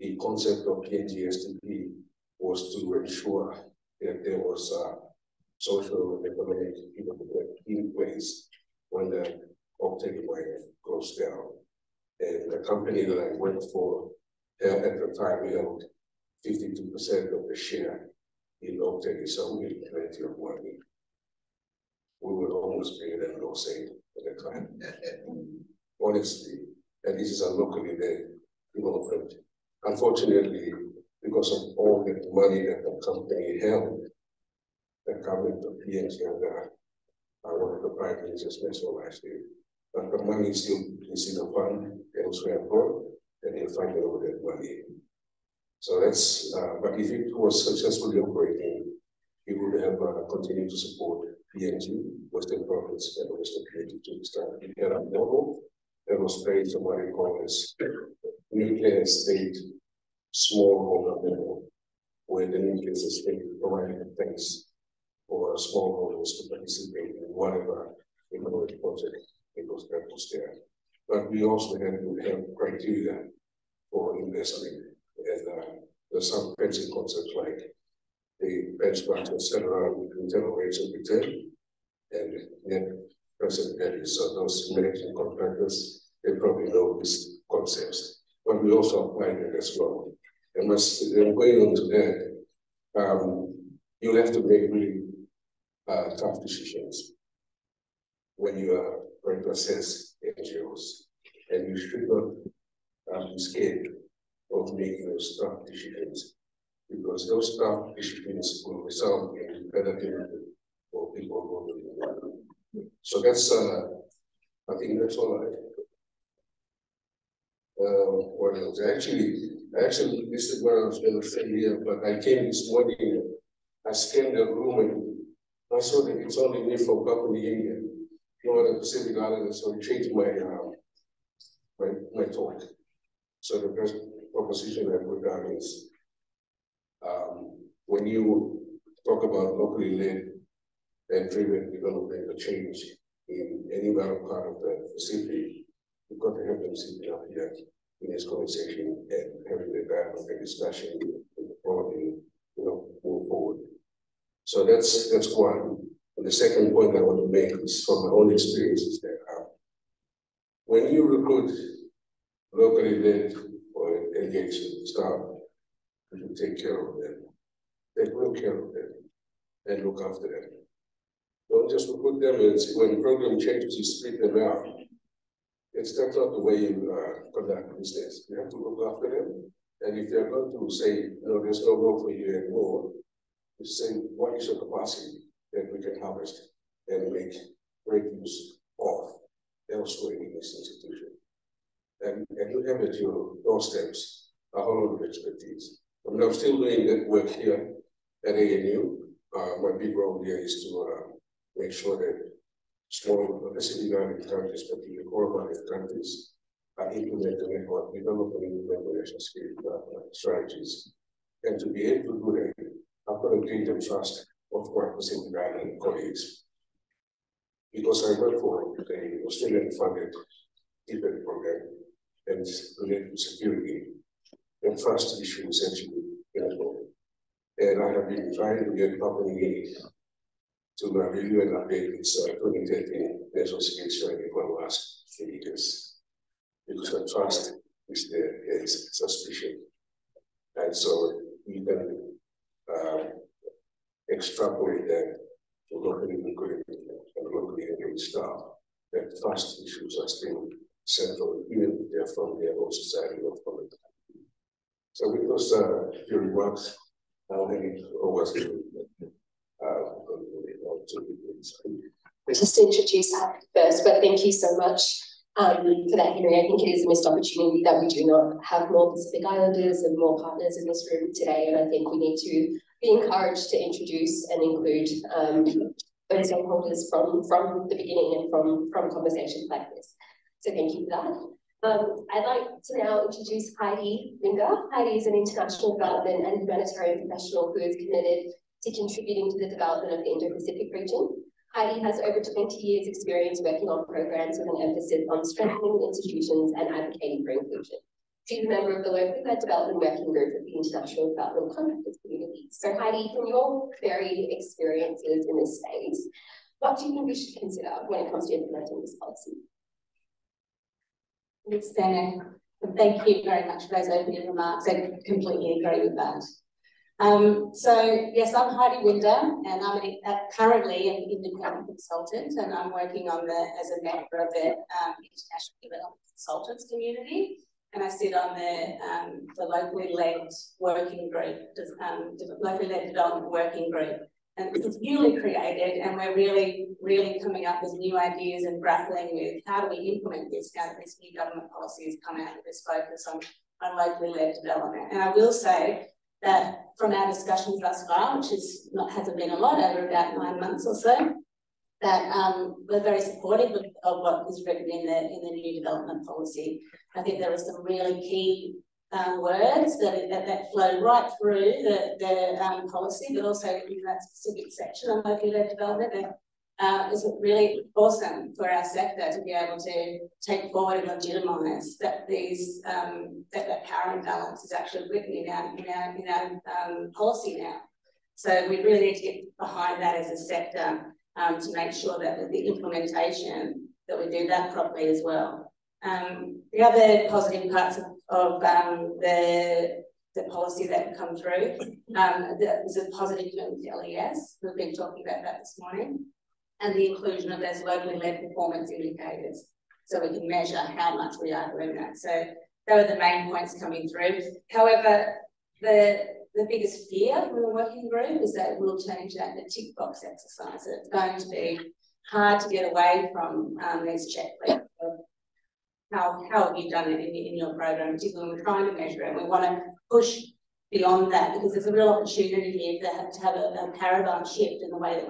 the concept of PNG-STP was to ensure that there was social and economic in place when the Oaktree mine goes down. And the company that I worked for at the time held 52% of the share in Oaktree, so we had plenty of money. We would almost pay them no say at the time. Honestly, and this is a locally led development. Unfortunately, because of all the money that the company held, the government of PNG and one of the prime ministers nationalized it. But the money still is in the fund elsewhere abroad, and they're fighting over that money. So that's, but if it was successfully operating, it would have continued to support PNG, Western Province, and Western PNG to start. We had a model that was based on what we call as nuclear state smallholder model, where the nuclear state provided the base for smallholders to participate in whatever economic project it was there. But we also had to have criteria for investment, and there's some fancy concepts like the benchmark was set around internal rates of return and net present value. So those managing contractors, they probably know these concepts, but we also applied it as well. And going on to that, you have to make really tough decisions when you are going to assess NGOs, and you should not be scared of making those tough decisions, because those tough decisions will result in better benefit for people who are doing it. So that's, I think that's all I what else? Actually, this is what I was going to say here, but I came this morning, I scanned the room and I saw that it's only me from Papua New Guinea, no other Pacific Islanders, so I changed my talk. So the first proposition I put down is, when you talk about locally led and driven development or change in any other part of the Pacific, you've got to have them sitting up here in this conversation and having the dialogue and discussion and probably, move forward. So that's one. And the second point I want to make is from my own experiences that when you recruit locally led or engaged staff, you take care of them. Take real care of them and look after them. Don't just recruit them and when the program changes, you split them out. That's not the way you conduct business. You have to look after them. And if they're going to say, no, there's no role for you anymore, you say, what is your capacity that we can harvest and make great use of elsewhere in this institution? And you have at your doorsteps a whole lot of expertise. I mean, I'm still doing that work here at ANU. My big role here is to make sure that small Pacific Island countries, particularly core countries, are implementing or developing national security strategies. And to be able to do that, I've got to gain the trust of my Pacific Island colleagues. Because I work for the Australian funded DFAT program and related to security, and trust issue essentially involved. And I have been trying to get Papua New Guinea to review and update its 2013 national security strategy for the last 3 years. Because the trust is there, is suspicion. And so we can extrapolate that to locally recruited and locally engaged staff, that trust issues are still central, even if they're from their own society or from the country. So with those few remarks, I'll hand it over to just to introduce Heidi first, but thank you so much for that, Henry. I think it is a missed opportunity that we do not have more Pacific Islanders and more partners in this room today, and I think we need to be encouraged to introduce and include those stakeholders from the beginning and from conversations like this. So thank you for that. I'd like to now introduce Heidi Ringer. Heidi is an international development and humanitarian professional who is committed to contributing to the development of the Indo-Pacific region. Heidi has over 20 years experience working on programs with an emphasis on strengthening institutions and advocating for inclusion. She's a member of the Locally Led Development Working Group of the International Development Contractors Community. So Heidi, from your varied experiences in this space, what do you think we should consider when it comes to implementing this policy? Thanks, Thenu. Thank you very much for those opening remarks. I completely agree with that. So yes, I'm Heidi Winder, and I'm currently an independent consultant, and I'm working on as a member of the International Development Consultants Community, and I sit on the locally led working group, locally led development working group, and it's newly created, and we're really coming up with new ideas and grappling with how do we implement this now that this new government policy has come out with this focus on locally led development. And I will say that from our discussions thus far, which hasn't been a lot, over about 9 months or so, that we're very supportive of what is written in the new development policy. I think there are some really key words that flow right through the policy, but also in that specific section on locally led development. Is really awesome for our sector to be able to take forward and legitimise that that power imbalance is actually written in our policy now. So we really need to get behind that as a sector to make sure that the implementation, that we do that properly as well. The other positive parts of the policy that have come through, there's a positive commitment to LES. We've been talking about that this morning. And the inclusion of those locally led performance indicators, so we can measure how much we are doing that. So those are the main points coming through. However, the biggest fear from the working group is that we'll turn into that tick box exercise. It's going to be hard to get away from these checklists. How have you done it in your program, particularly when we're trying to measure it? We want to push beyond that, because there's a real opportunity here to have a paradigm shift in the way that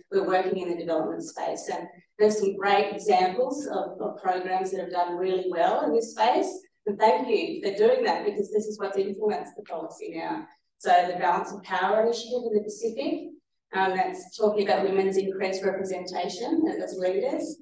we're working in the development space. And there's some great examples of programs that have done really well in this space. And thank you for doing that, because this is what's influenced the policy now. So the Balance of Power Initiative in the Pacific, that's talking about women's increased representation as leaders.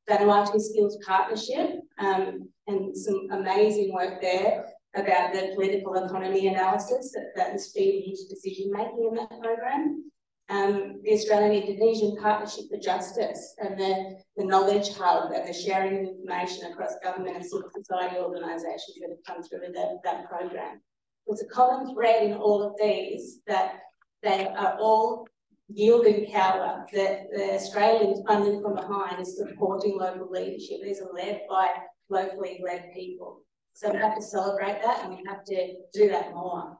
Vanuatu Skills Partnership, and some amazing work there about the political economy analysis that is feeding into decision making in that program. The Australian-Indonesian Partnership for Justice, and the Knowledge Hub, and the sharing of information across government and civil society organisations that have come through that program. There's a common thread in all of these, that they are all yielding power, that the Australian funding from behind is supporting local leadership. These are led by locally led people. So we have to celebrate that, and we have to do that more.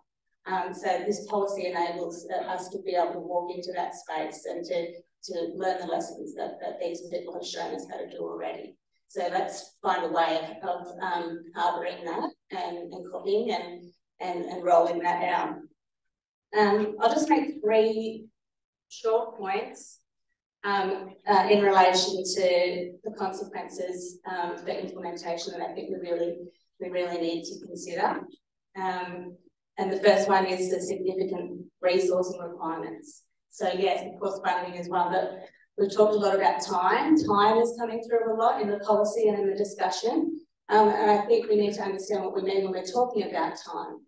So this policy enables us to be able to walk into that space and to learn the lessons that these people have shown us how to do already. So let's find a way of harbouring that and copying and rolling that out. I'll just make 3 short points in relation to the consequences for implementation that I think we really need to consider. And the first one is the significant resourcing requirements. So yes, of course, funding is one, but we've talked a lot about time. Time is coming through a lot in the policy and in the discussion. And I think we need to understand what we mean when we're talking about time.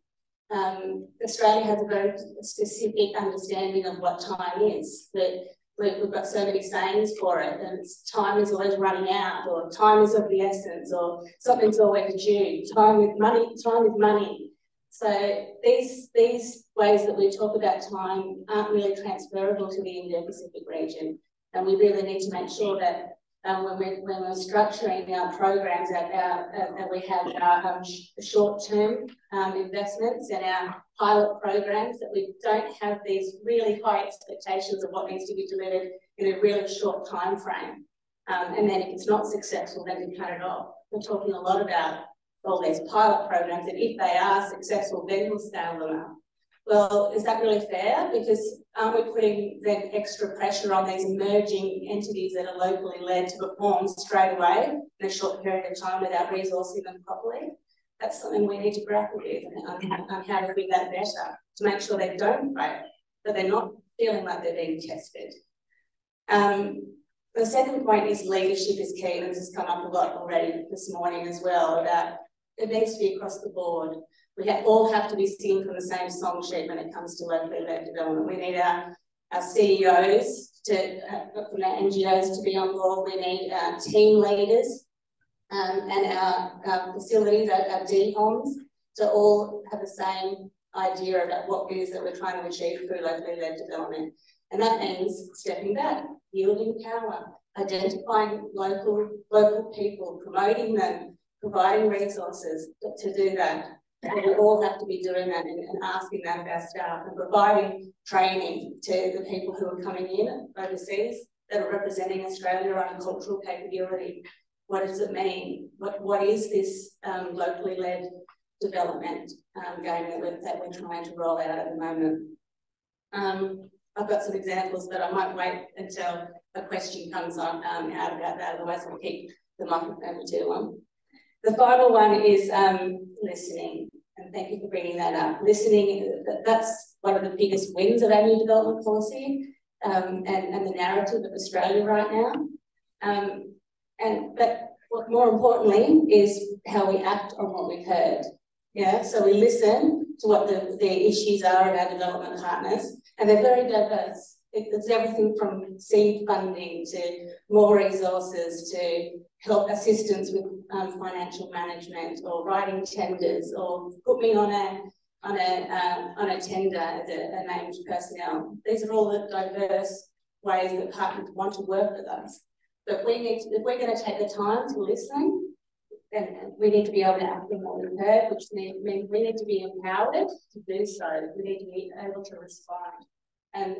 Australia has a very specific understanding of what time is, but we've got so many sayings for it, and time is always running out, or time is of the essence, or something's always due. Time is money. So these ways that we talk about time aren't really transferable to the Indo-Pacific region, and we really need to make sure that when we're structuring our programs, that we have our short-term investments and our pilot programs, that we don't have these really high expectations of what needs to be delivered in a really short time frame. And then if it's not successful, then we cut it off. We're talking a lot about all these pilot programs, and if they are successful, then we'll scale them up. Well, is that really fair? Because aren't we putting then extra pressure on these emerging entities that are locally led to perform straight away in a short period of time without resourcing them properly? That's something we need to grapple with on how to do that better, to make sure they don't fail, but they're not feeling like they're being tested. The second point is leadership is key, and this has come up a lot already this morning as well, about it needs to be across the board. We all have to be singing from the same song sheet when it comes to locally led development. We need our CEOs from our NGOs to be on board. We need our team leaders and our facilities, our DHOMs, to all have the same idea about what it is that we're trying to achieve through locally led development. And that means stepping back, yielding power, identifying local people, promoting them, providing resources to do that. And we all have to be doing that and asking that of our staff and providing training to the people who are coming in overseas that are representing Australia on cultural capability. What does it mean? What is this locally led development game that we're trying to roll out at the moment? I've got some examples, but I might wait until a question comes on out about that, otherwise I'll keep the microphone for too long. The final one is listening, and thank you for bringing that up. Listening, that's one of the biggest wins of our new development policy and the narrative of Australia right now. But what more importantly is how we act on what we've heard. Yeah, so we listen to what the issues are of our development partners, and they're very diverse. It's everything from seed funding to more resources to help assistance with financial management or writing tenders or put me on a tender as a named personnel. These are all the diverse ways that partners want to work with us. But if we're going to take the time to listen, then we need to be able to act on what we've heard, which means we need to be empowered to do so. We need to be able to respond. And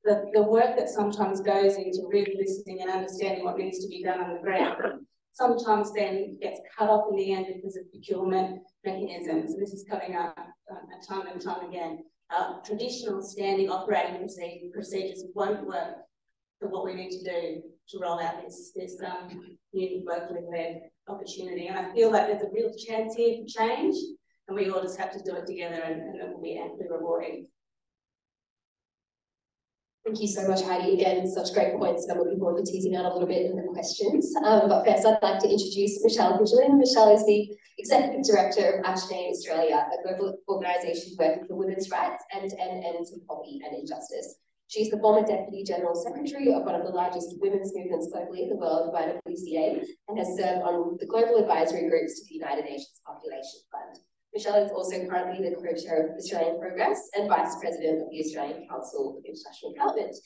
the work that sometimes goes into really listening and understanding what needs to be done on the ground sometimes then gets cut off in the end because of procurement mechanisms. And this is coming up time and time again. Traditional standing operating procedures won't work for what we need to do to roll out this new locally led opportunity. And I feel like there's a real chance here for change, and we all just have to do it together, and it will be amply rewarding. Thank you so much, Heidi. Again, such great points, and I'm looking forward to teasing out a little bit in the questions. But first, I'd like to introduce Michelle Higelin. Michelle is the Executive Director of Oaktree Australia, a global organisation working for women's rights and ends of poverty and injustice. She's the former Deputy General Secretary of one of the largest women's movements globally in the world, YWCA, and has served on the global advisory groups to the United Nations Population Fund. Michelle is also currently the co-chair of Australian Progress and Vice President of the Australian Council of International Development.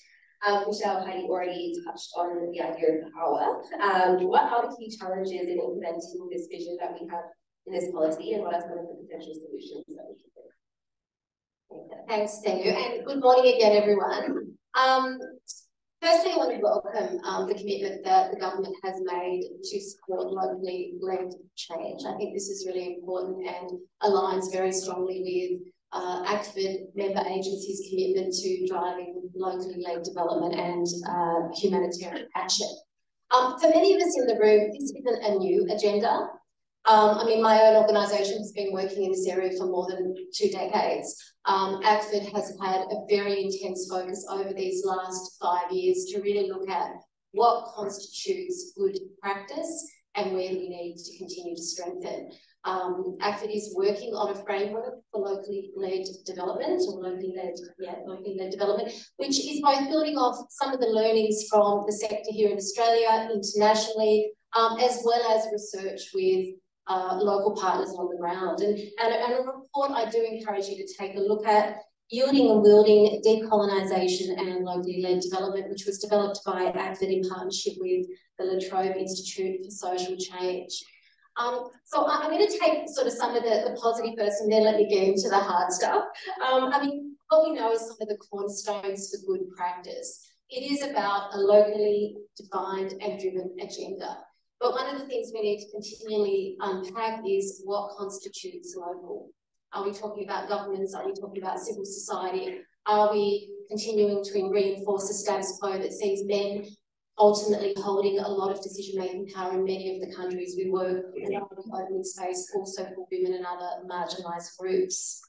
Michelle, Heidi already touched on the idea of power. What are the key challenges in implementing this vision that we have in this policy, and what are some of the potential solutions that we can do? Thanks, Thenu, and good morning again, everyone. Firstly, I want to welcome the commitment that the government has made to support locally led change. I think this is really important and aligns very strongly with ACTFID member agencies' commitment to driving locally led development and humanitarian action. For many of us in the room, this isn't a new agenda. I mean, my own organisation has been working in this area for more than 2 decades. ACTFID has had a very intense focus over these last 5 years to really look at what constitutes good practice and where we need to continue to strengthen. ACTFID is working on a framework for locally led development, or locally led development, which is both building off some of the learnings from the sector here in Australia, internationally, as well as research with local partners on the ground. And a report I do encourage you to take a look at, Yielding and Wielding Decolonisation and Locally Led Development, which was developed by ACTFID in partnership with the La Trobe Institute for Social Change. So I'm going to take sort of some of the positive first, and then let me get into the hard stuff. I mean, what we know is some of the cornerstones for good practice. It is about a locally defined and driven agenda. But one of the things we need to continually unpack is what constitutes local. Are we talking about governments? Are we talking about civil society? Are we continuing to reinforce a status quo that sees men ultimately holding a lot of decision-making power in many of the countries we work in, and opening space also for women and other marginalised groups?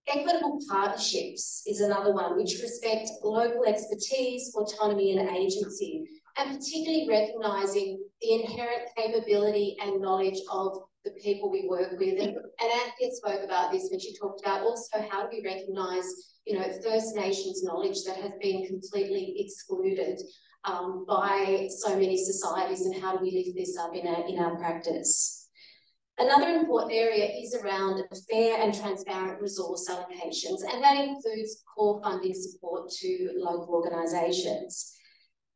Equitable partnerships is another one, which respect local expertise, autonomy and agency, and particularly recognising the inherent capability and knowledge of the people we work with. And Anthea spoke about this when she talked about also how do we recognise, you know, First Nations knowledge that has been completely excluded by so many societies, and how do we lift this up in our practice. Another important area is around fair and transparent resource allocations, and that includes core funding support to local organisations.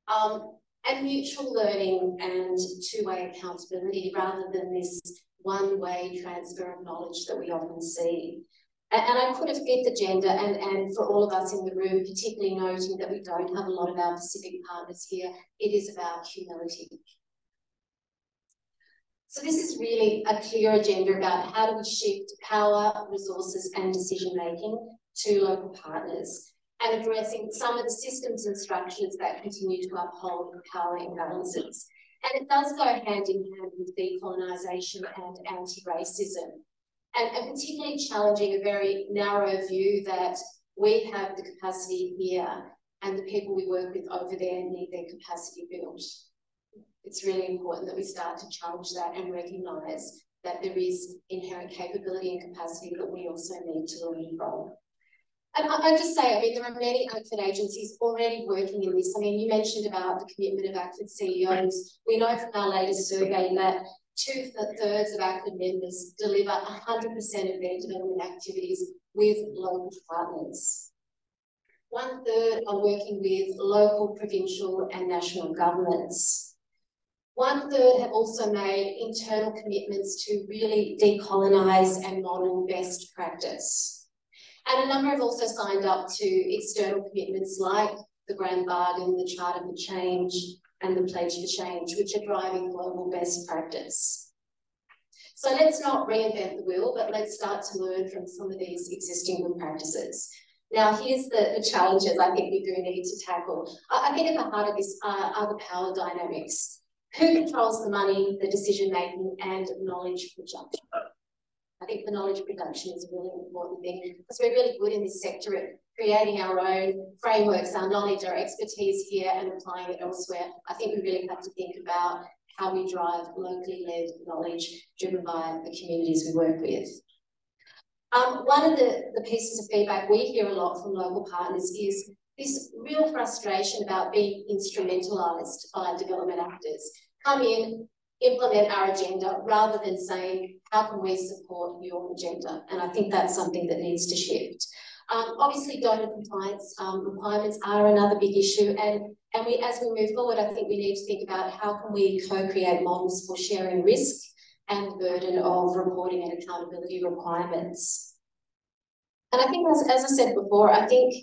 And mutual learning and two-way accountability rather than this one-way transfer of knowledge that we often see. And I put a fifth agenda, and for all of us in the room, particularly noting that we don't have a lot of our Pacific partners here, it is about humility. So this is really a clear agenda about how do we shift power, resources and decision-making to local partners, and addressing some of the systems and structures that continue to uphold power imbalances. And it does go hand in hand with decolonisation and anti-racism, and particularly challenging a very narrow view that we have the capacity here and the people we work with over there need their capacity built. It's really important that we start to challenge that and recognise that there is inherent capability and capacity that we also need to learn from. And I just say, I mean, there are many ACFID agencies already working in this. I mean, you mentioned about the commitment of ACFID CEOs. We know from our latest survey that 2/3 of ACFID members deliver 100% of their development activities with local partners. 1/3 are working with local, provincial and national governments. 1/3 have also made internal commitments to really decolonise and model best practice. And a number have also signed up to external commitments like the Grand Bargain, the Charter for Change and the Pledge for Change, which are driving global best practice. So let's not reinvent the wheel, but let's start to learn from some of these existing good practices. Now, here's the challenges I think we do need to tackle. I think at the heart of this are the power dynamics. Who controls the money, the decision-making and knowledge production? I think the knowledge production is a really important thing because we're really good in this sector at creating our own frameworks, our knowledge, our expertise here and applying it elsewhere. I think we really have to think about how we drive locally led knowledge driven by the communities we work with. One of the pieces of feedback we hear a lot from local partners is this real frustration about being instrumentalised by development actors. Come in, implement our agenda rather than saying, how can we support your agenda? And I think that's something that needs to shift. Obviously, donor compliance requirements are another big issue. And as we move forward, I think we need to think about how can we co-create models for sharing risk and the burden of reporting and accountability requirements. And I think, as I said before, I think,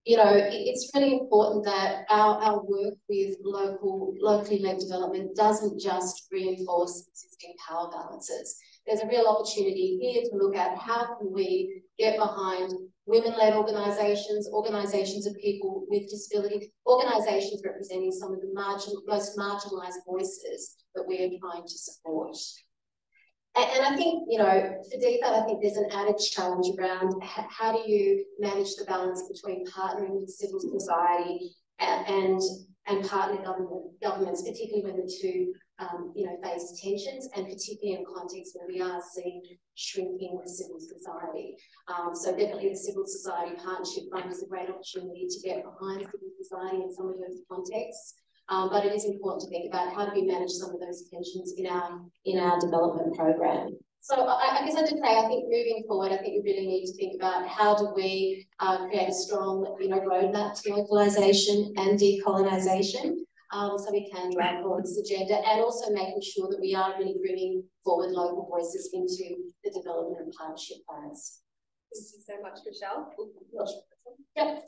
you know, it's really important that our work with locally led development doesn't just reinforce existing power balances. There's a real opportunity here to look at how can we get behind women-led organisations, organisations of people with disability, organisations representing some of the most marginalised voices that we are trying to support. And I think, you know, for DFAT, I think there's an added challenge around how do you manage the balance between partnering with civil society and partner governments, particularly when the two, you know, face tensions, and particularly in contexts where we are seeing shrinking civil society. So definitely the Civil Society Partnership Fund is a great opportunity to get behind civil society in some of those contexts. But it is important to think about how do we manage some of those tensions in our development program. So I guess I'd just say, I think moving forward, I think we really need to think about how do we create a strong, you know, roadmap to localisation and decolonisation, so we can drive forward this agenda, and also making sure that we are really bringing forward local voices into the development and partnership plans. Thank you so much, Michelle. Yep.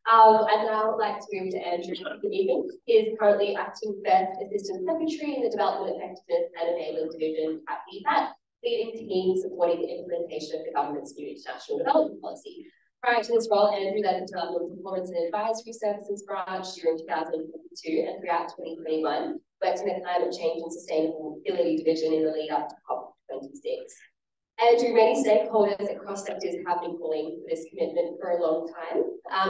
I'd now like to move to Andrew. Good evening. He is currently acting First Assistant Secretary in the Development Effectiveness and Enabling Division at DFAT, leading teams supporting the implementation of the government's new international development policy. Prior to this role, Andrew led the Development Performance and Advisory Services branch during 2022 and throughout 2021, worked in the Climate Change and Sustainability Division in the lead up to COP26. Andrew, many stakeholders across sectors have been calling for this commitment for a long time.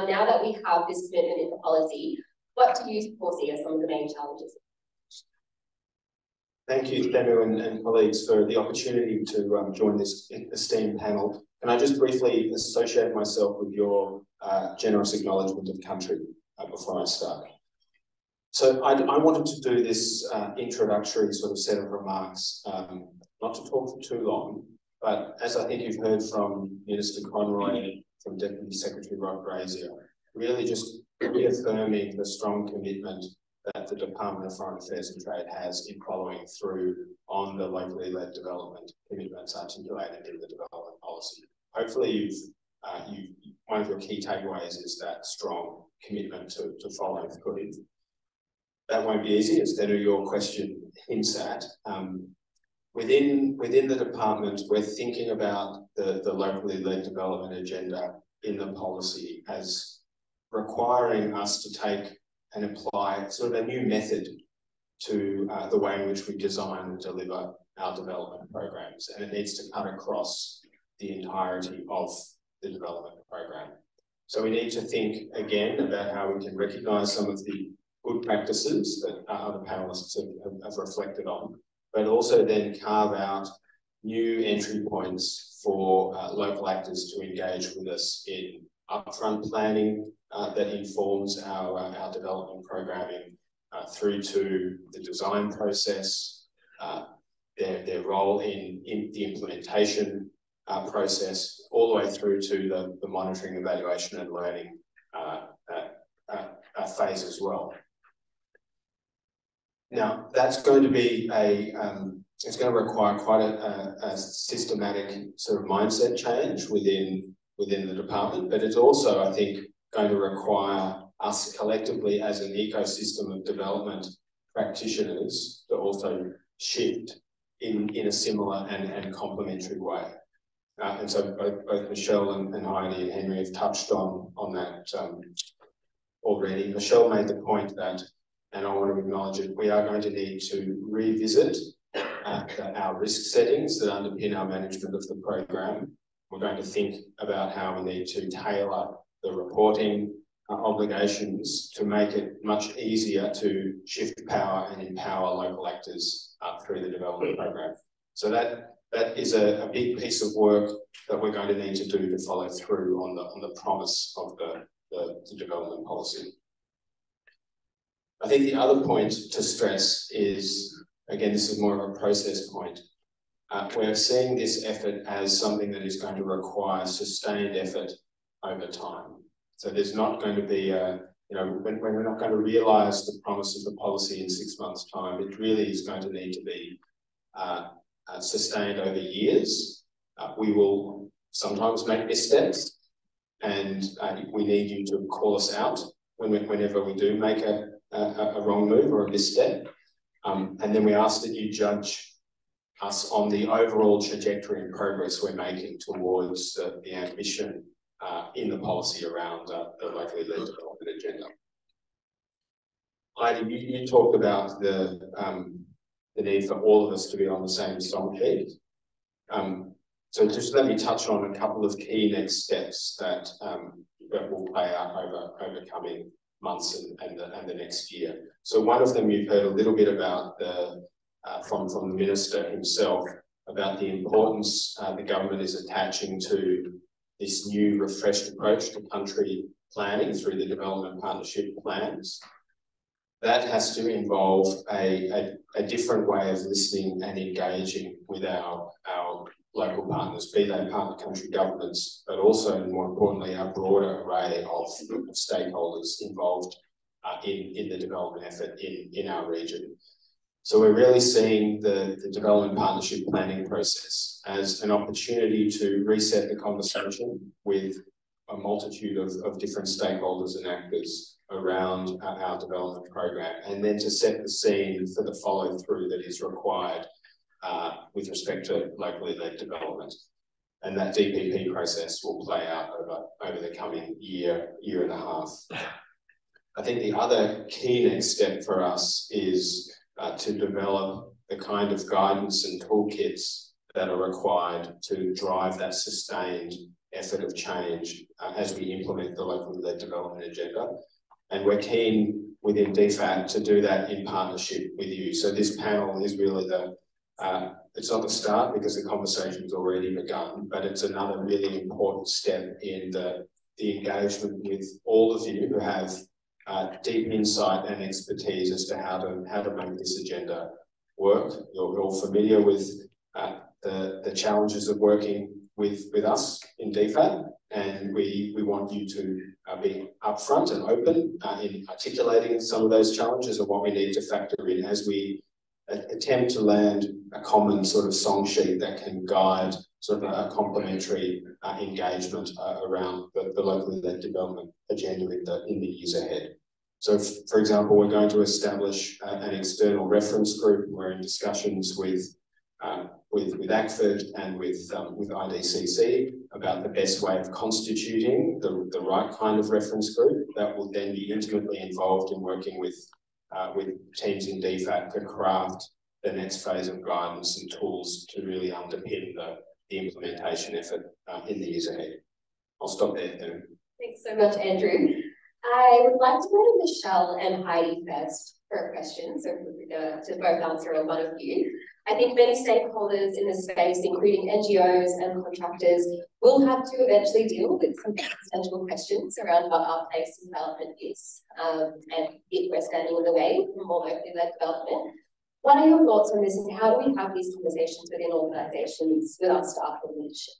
Now that we have this commitment in the policy, what do you foresee as some of the main challenges? Thank you, Thenu and colleagues, for the opportunity to join this esteemed panel. Can I just briefly associate myself with your generous acknowledgement of country before I start? So I wanted to do this introductory sort of set of remarks, not to talk for too long, but as I think you've heard from Minister Conroy, from Deputy Secretary Rod Brazier, really just reaffirming the strong commitment that the Department of Foreign Affairs and Trade has in following through on the locally led development commitments articulated in the development policy. Hopefully one of your key takeaways is that strong commitment to following through. That won't be easy, as Thenu, your question hints at. Within the department, we're thinking about the locally led development agenda in the policy as requiring us to take and apply sort of a new method to the way in which we design and deliver our development programs, and it needs to cut across the entirety of the development program. So we need to think again about how we can recognise some of the good practices that other panellists have reflected on, but also then carve out new entry points for local actors to engage with us in upfront planning that informs our development programming through to the design process, their role in the implementation process, all the way through to the monitoring, evaluation and learning phase as well. Now, that's going to be it's going to require quite a systematic sort of mindset change within the department, but it's also, I think, going to require us collectively as an ecosystem of development practitioners to also shift in a similar and complementary way. And so both Michelle and Heidi and Henry have touched on that already. Michelle made the point that, and I want to acknowledge it, we are going to need to revisit our risk settings that underpin our management of the program. We're going to think about how we need to tailor the reporting obligations to make it much easier to shift power and empower local actors through the development program. So that is a big piece of work that we're going to need to do to follow through on the promise of the development policy. I think the other point to stress is, again, this is more of a process point. We're seeing this effort as something that is going to require sustained effort over time. So there's not going to be when we're not going to realise the promise of the policy in 6 months' time, it really is going to need to be sustained over years. We will sometimes make missteps, and we need you to call us out whenever we do make a wrong move or a misstep. And then we ask that you judge us on the overall trajectory and progress we're making towards the ambition in the policy around the locally led development agenda. Heidi, you talked about the need for all of us to be on the same song sheet. So just let me touch on a couple of key next steps that will play out over coming months and the next year. So one of them you've heard a little bit about from the Minister himself, about the importance the government is attaching to this new refreshed approach to country planning through the development partnership plans. That has to involve a different way of listening and engaging with our local partners, be they partner country governments, but also, and more importantly, our broader array of stakeholders involved in the development effort in our region. So we're really seeing the development partnership planning process as an opportunity to reset the conversation with a multitude of different stakeholders and actors around our development program, and then to set the scene for the follow through that is required with respect to locally led development. And that DPP process will play out over the coming year and a half. I think the other key next step for us is to develop the kind of guidance and toolkits that are required to drive that sustained effort of change as we implement the locally led development agenda. And we're keen within DFAT to do that in partnership with you. So this panel is really it's not the start because the conversation's already begun, but it's another really important step in the engagement with all of you who have deep insight and expertise as to how to make this agenda work. You're all familiar with the challenges of working with us in DFAT, and we want you to be upfront and open in articulating some of those challenges and what we need to factor in as we attempt to land a common sort of song sheet that can guide sort of a complementary engagement around the locally led development agenda in the years ahead. So, for example, we're going to establish an external reference group. We're in discussions with ACFID and with IDCC about the best way of constituting the right kind of reference group that will then be intimately involved in working with teams in DFAT to craft the next phase of guidance and tools to really underpin the implementation effort in the years ahead. I'll stop there, Thenu. Thanks so much, Andrew. I would like to go to Michelle and Heidi first for a question, so to both answer or one of you. I think many stakeholders in the space, including NGOs and contractors, will have to eventually deal with some potential questions around what our place in development is, and if we're standing in the way for more locally led development. What are your thoughts on this, and how do we have these conversations within organisations with our staff and leadership?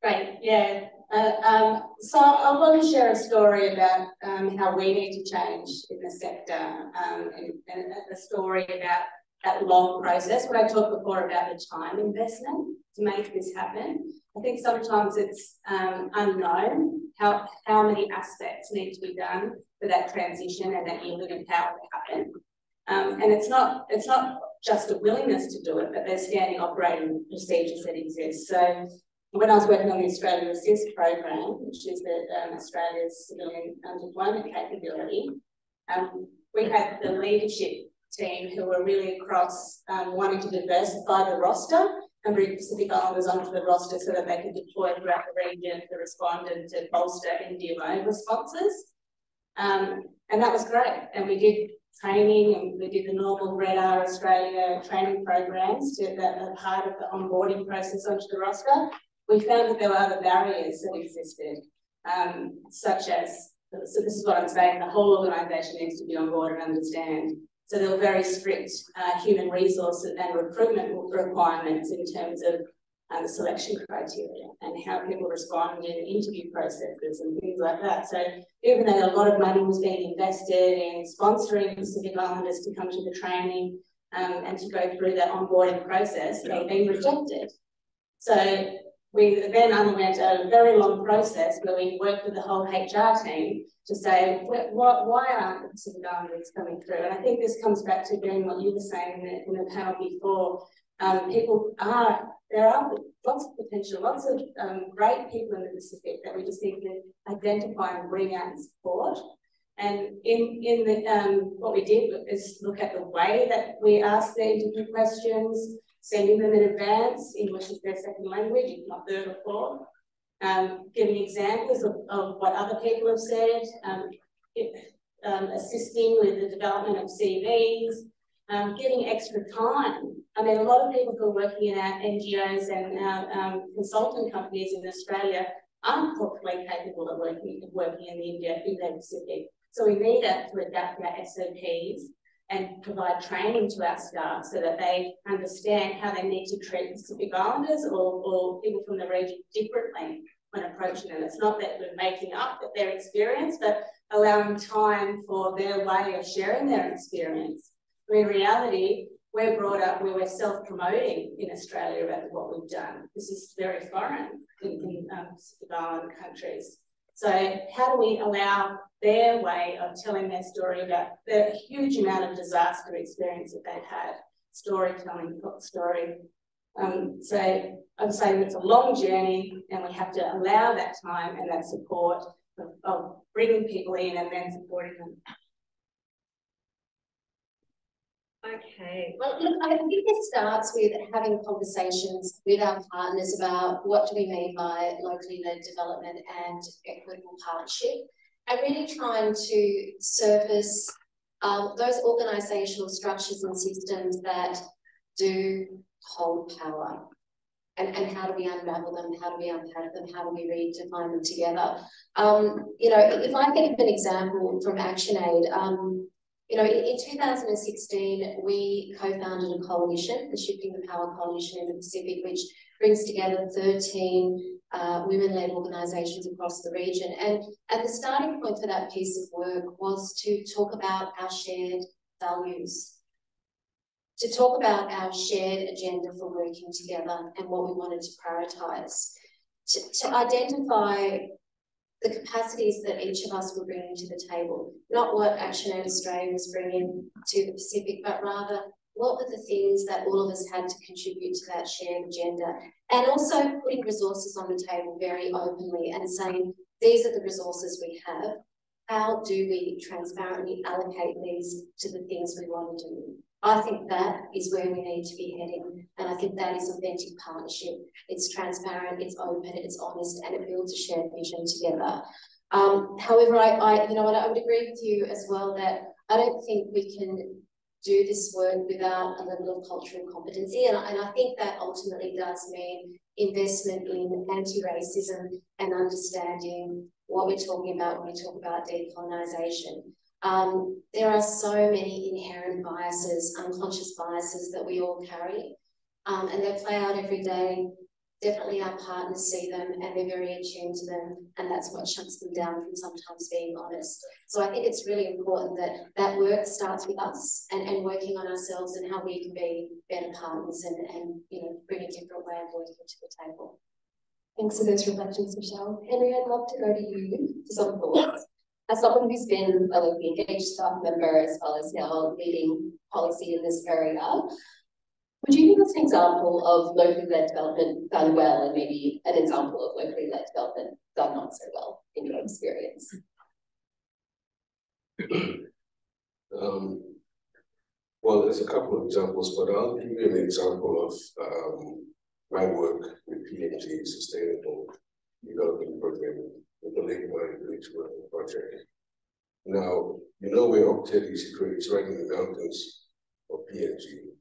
Great, yeah. So I want to share a story about how we need to change in the sector, and a story about that long process. When I talked before about the time investment to make this happen, I think sometimes it's unknown how many aspects need to be done for that transition and that yielding of power to happen. And it's not just a willingness to do it, but there's standing operating procedures that exist. So when I was working on the Australian Assist program, which is Australia's civilian deployment capability, we had the leadership team who were really across wanting to diversify the roster and bring Pacific Islanders onto the roster so that they could deploy throughout the region to respond and to bolster NDMO responses. And that was great. And we did training, and we did the normal Red R Australia training programs that are part of the onboarding process onto the roster. We found that there were other barriers that existed, such as, so this is what I'm saying, the whole organisation needs to be on board and understand. So there were very strict human resource and recruitment requirements in terms of the selection criteria and how people respond in interview processes and things like that. So even though a lot of money was being invested in sponsoring Pacific Islanders to come to the training and to go through that onboarding process, they've been rejected. So we then underwent a very long process where we worked with the whole HR team to say, why aren't the Pacific Islanders coming through? And I think this comes back to doing what you were saying in the panel before. There are lots of potential, lots of great people in the Pacific that we just need to identify and bring out and support. And what we did is look at the way that we ask the interview questions, sending them in advance. English is their second language, if not third or fourth. Giving examples of what other people have said, assisting with the development of CVs, giving extra time. I mean, a lot of people who are working in our NGOs and our consultant companies in Australia aren't culturally capable of working in the Pacific. So we need to adapt our SOPs and provide training to our staff so that they understand how they need to treat Pacific Islanders or people from the region differently when approaching them. It's not that we're making up their experience, but allowing time for their way of sharing their experience. In reality, we're brought up where we're self-promoting in Australia about what we've done. This is very foreign in Pacific Island countries. So how do we allow their way of telling their story about the huge amount of disaster experience that they've had, storytelling, story. So I'm saying it's a long journey and we have to allow that time and that support of bringing people in and then supporting them. Okay, well, look, I think it starts with having conversations with our partners about what do we mean by locally led development and equitable partnership, and really trying to surface those organisational structures and systems that do hold power. And how do we unravel them? How do we unpack them? How do we redefine them together? You know, if I think of an example from ActionAid, you know, in 2016, we co-founded a coalition, the Shifting the Power Coalition in the Pacific, which brings together 13 women-led organisations across the region. And the starting point for that piece of work was to talk about our shared values, to talk about our shared agenda for working together and what we wanted to prioritise, to identify the capacities that each of us were bringing to the table, not what ActionAid Australia was bringing to the Pacific, but rather what were the things that all of us had to contribute to that shared agenda, and also putting resources on the table very openly and saying, these are the resources we have. How do we transparently allocate these to the things we want to do? I think that is where we need to be heading, and I think that is authentic partnership. It's transparent, it's open, it's honest, and it builds a shared vision together. However, you know what, I would agree with you as well that I don't think we can do this work without a level of cultural competency, and I think that ultimately does mean investment in anti-racism and understanding what we're talking about when we talk about decolonisation. There are so many inherent biases, unconscious biases that we all carry, and they play out every day. Definitely our partners see them and they're very attuned to them, and that's what shuts them down from sometimes being honest. So I think it's really important that that work starts with us and working on ourselves and how we can be better partners and you know, bring a different way of working to the table. Thanks for those reflections, Michelle. Henry, I'd love to go to you for some thoughts. As someone who's been a locally engaged staff member as well as now leading policy in this area, would you give us an example of locally led development done well and maybe an example of locally led development done not so well in your experience? Well, there's a couple of examples, but I'll give you an example of my work with PNG Sustainable Development Program with the Lake Bridge project. Now, you know where Oaktree is situated, it's right in the mountains of PNG.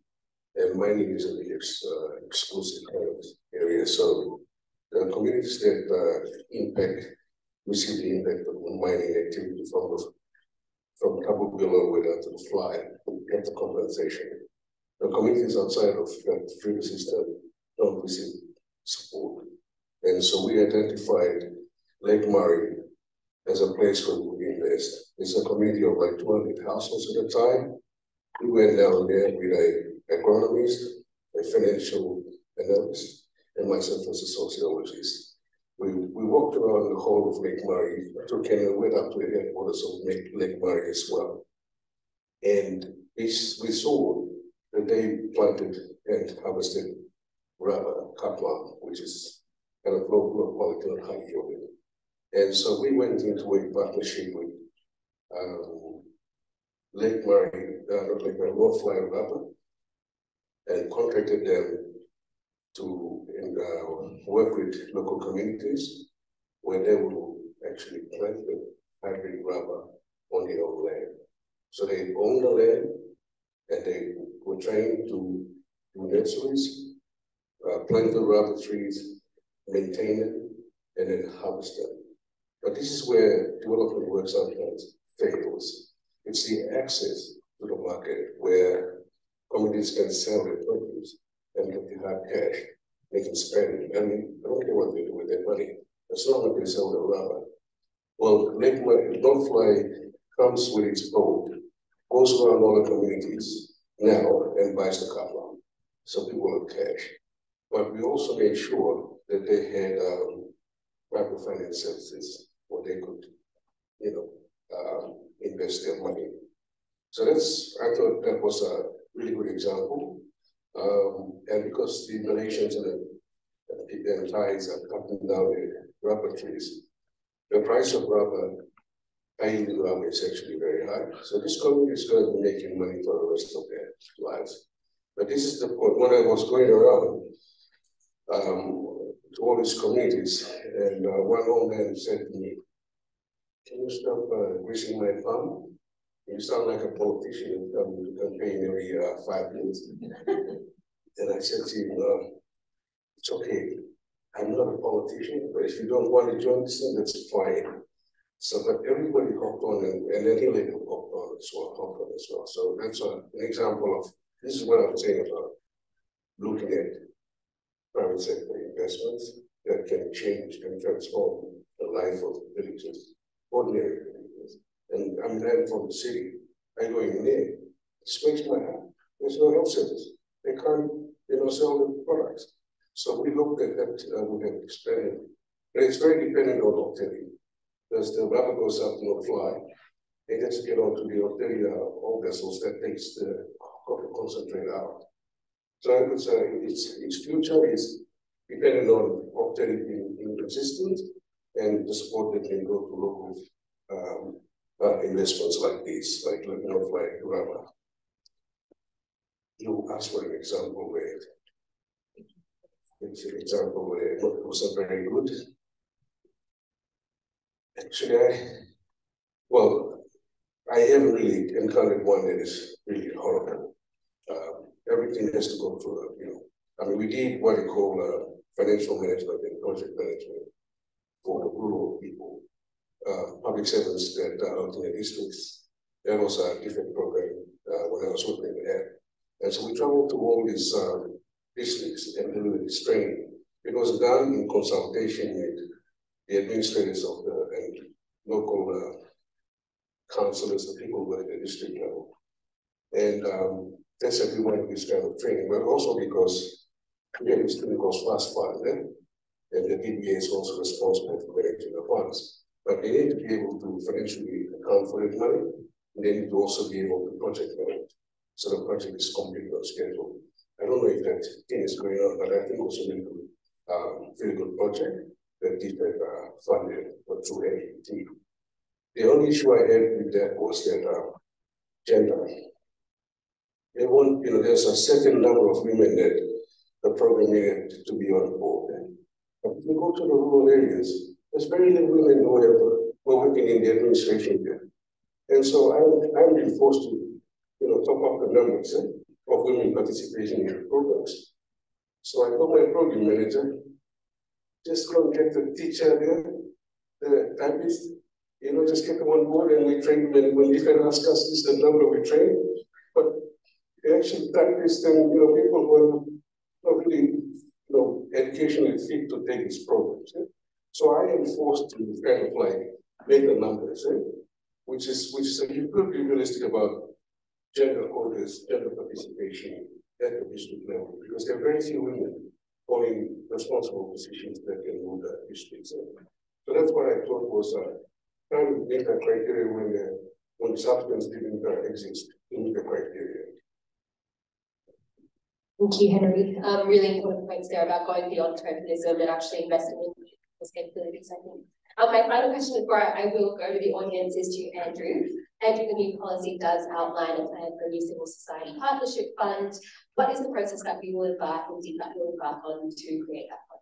And mining is a really exclusive kind of area. So the communities that receive the impact of mining activity from Cabo Below way down to the Fly, get the compensation. The communities outside of that free system don't receive support. And so we identified Lake Murray as a place where we invest. It's a community of like 200 households at the time. We went down there with an agronomist, a financial analyst, and myself as a sociologist. We walked around the whole of Lake Murray, took and went up to the headwaters of Lake Murray as well. And we saw that they planted and harvested rubber, kaplan, which is kind of low quality and high yielding. And so we went into a partnership with Lake Murray, not Lake Murray, North Fly Rubber, and contracted them to work with local communities where they will actually plant the hybrid rubber on their own land. So they own the land and they were trained to do nurseries, plant the rubber trees, maintain them, and then harvest them. But this is where development work sometimes fails. It's the access to the market where communities can sell their produce and get the hard cash. They can spend it. I mean, I don't care what they do with their money, as long as they sell the rubber. Well, North Fly comes with its boat, goes around all the communities now and buys the kaplan. So people have cash. But we also made sure that they had microfinance services where they could, invest their money. So I thought that was a really good example. And because the Malaysians and Thais are cutting down the rubber trees, the price of rubber Highly income is actually very high. So this community is going to be making money for the rest of their lives. But this is the point. When I was going around to all these communities, and one old man said to me, "Can you stop greasing my palm? You sound like a politician who comes to campaign every 5 years." And I said to him, "It's okay. I'm not a politician, but if you don't want to join this thing, that's fine." So, but everybody hopped on, and then he later hopped on as well. So that's an example of, this is what I'm saying about looking at private sector investments that can change and transform the life of villagers, ordinary villagers. And I mean, I'm from the city. I go in there, it just makes my heart. There's no health service. They can't, sell the products. So we hope that we have expanded. But it's very dependent on Oaktree. As the rubber goes up, no fly. They just get onto the Oaktree oil vessels that takes the coffee concentrate out. So I would say its future is dependent on Oaktree being consistent and the support that can go to local investments like this, like rubber. You asked for an example where it's an example where it wasn't very good. Actually, I haven't really encountered one that is really horrible. Everything has to go through, we did what we call financial management and project management for the rural people, public servants that are out in the districts. That was a different program when I was working with that. And so we traveled to all these districts and delivered this training. It was done in consultation with the administrators of and local councillors, the people who were at the district level. And that's why we wanted this kind of training, but also because this thing goes fast fund, and the DBA is also responsible for managing the funds. But they need to be able to financially account for that money, and they need to also be able to project manage. So the project is completely on schedule. I don't know if that thing is going on, but I think it's a very good project that DFAT funded through AET. The only issue I had with that was that gender. They want, there's a certain number of women that the program needed to be on board. But if you go to the rural areas, there's very little women who are working in the administration there. And so I'm being forced to, top up the numbers of women participating in the programs. So I told my program manager, just go and get the teacher there, the typist, just get them on board and we train them. And when DFAT asks us, this is the number we train. But they actually typists and, people who are not really, educationally fit to take these programs. So I am forced to kind of make the numbers, which is you could be realistic about gender quotas, gender participation at the district level, because there are very few women holding responsible positions that can move the districts. So that's what I thought was trying to make that criteria when substance didn't exist to meet the criteria. Thank you, Henry. Really important points there about going beyond tokenism and actually investing in those capabilities, I think. My final question before I will go to the audience is to Andrew. Andrew, the new policy does outline a plan for a new civil society partnership fund. What is the process that we will embark and DFAT will embark on to create that fund?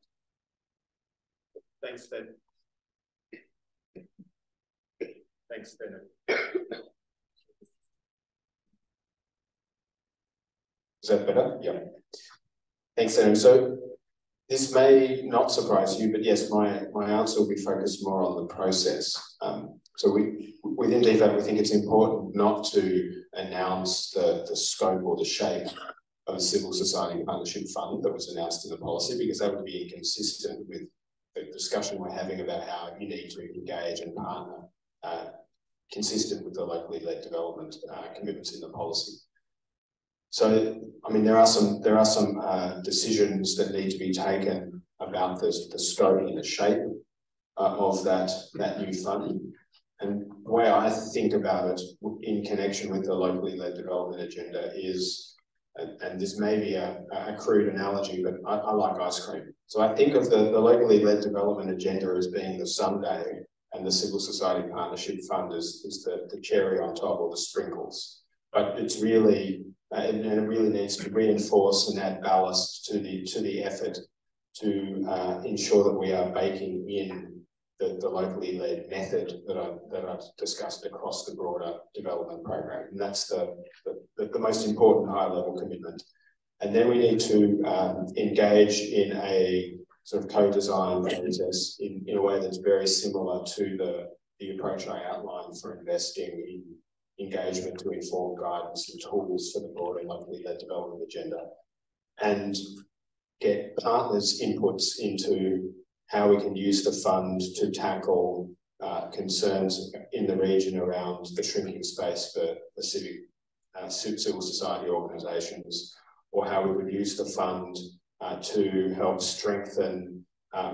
Thanks, Thenu. Is that better? Yeah. Thanks, Thenu. So this may not surprise you, but yes, my answer will be focused more on the process. So within DFAT, we think it's important not to announce the scope or the shape of a civil society partnership fund that was announced in the policy, because that would be inconsistent with the discussion we're having about how you need to engage and partner consistent with the locally led development commitments in the policy. So, there are some decisions that need to be taken about the scope and the shape of that new fund. And the way I think about it in connection with the locally led development agenda is, and this may be a crude analogy, but I like ice cream. So I think of the locally led development agenda as being the sundae and the Civil Society Partnership Fund is the cherry on top, or the sprinkles. But it's really, and it really needs to reinforce and add ballast to the effort to ensure that we are baking in the locally led method that I've discussed across the broader development program. And that's the most important high level commitment. And then we need to engage in a sort of co-design process in a way that's very similar to the approach I outlined for investing in engagement to inform guidance and tools for the broader locally led development agenda, and get partners' inputs into how we can use the fund to tackle concerns in the region around the shrinking space for civil society organisations, or how we would use the fund to help strengthen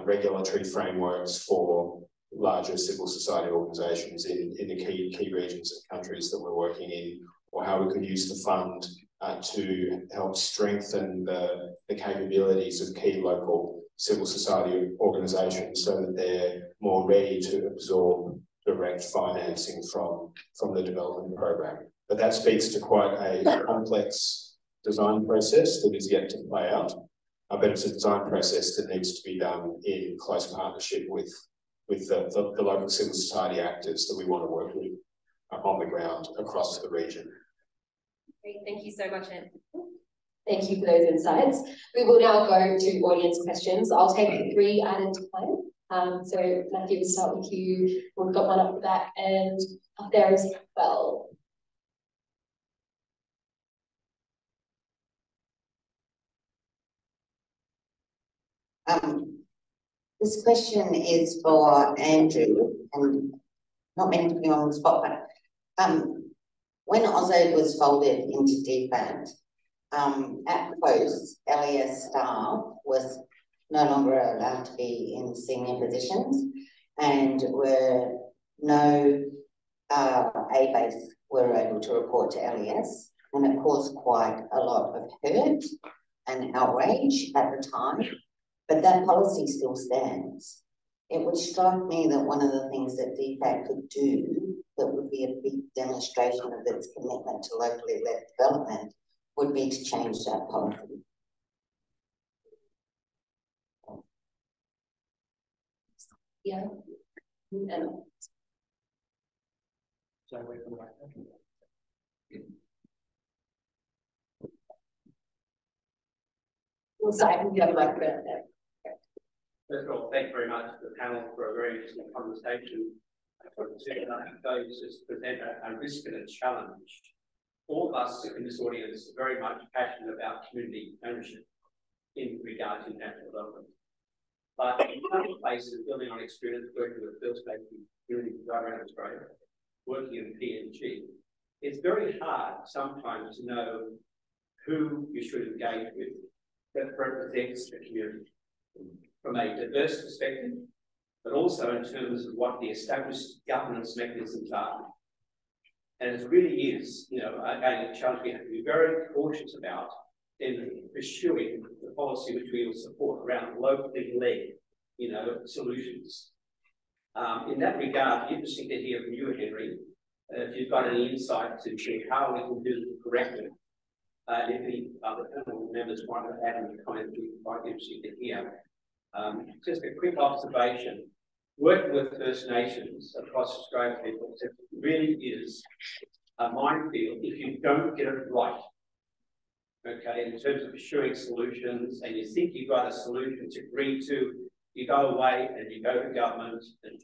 regulatory frameworks for larger civil society organisations in the key regions and countries that we're working in, or how we could use the fund to help strengthen the capabilities of key local civil society organisations so that they're more ready to absorb direct financing from the development program. But that speaks to quite a complex design process that is yet to play out. But it's a design process that needs to be done in close partnership with the local civil society actors that we want to work with on the ground across the region. Great, thank you so much, Anne. Thank you for those insights. We will now go to audience questions. I'll take 3 at a time. So Matthew, we'll start with you. We've got one up the back and up there as well. This question is for Andrew, and not meant to be on the spot, but when Auso was folded into DFAT, at close, LES staff was no longer allowed to be in senior positions, and no A-base were able to report to LES, and it caused quite a lot of hurt and outrage at the time. But that policy still stands. It would strike me that one of the things that DFAT could do that would be a big demonstration of its commitment to locally led development would be to change that policy. Yeah. Well, sorry, you have a microphone there. First of all, thank you very much to the panel for a very interesting conversation. Those just present a risk and a challenge. All of us in this audience are very much passionate about community ownership in regard to national development. But in other places, building on experience working with First Nation communities right around Australia, working in PNG, it's very hard sometimes to know who you should engage with that represents the community from a diverse perspective, but also in terms of what the established governance mechanisms are. And it really is, again, a challenge we have to be very cautious about in pursuing the policy which we will support around locally led, solutions. In that regard, interesting to hear from you, Henry, if you've got any insight to how we can do this correctly. If any other panel members want to add any comment, we'd be quite interested to hear. Just a quick observation. Working with First Nations across Australia really is a minefield if you don't get it right. Okay, in terms of pursuing solutions, and you think you've got a solution to agree to, you go away and you go to government and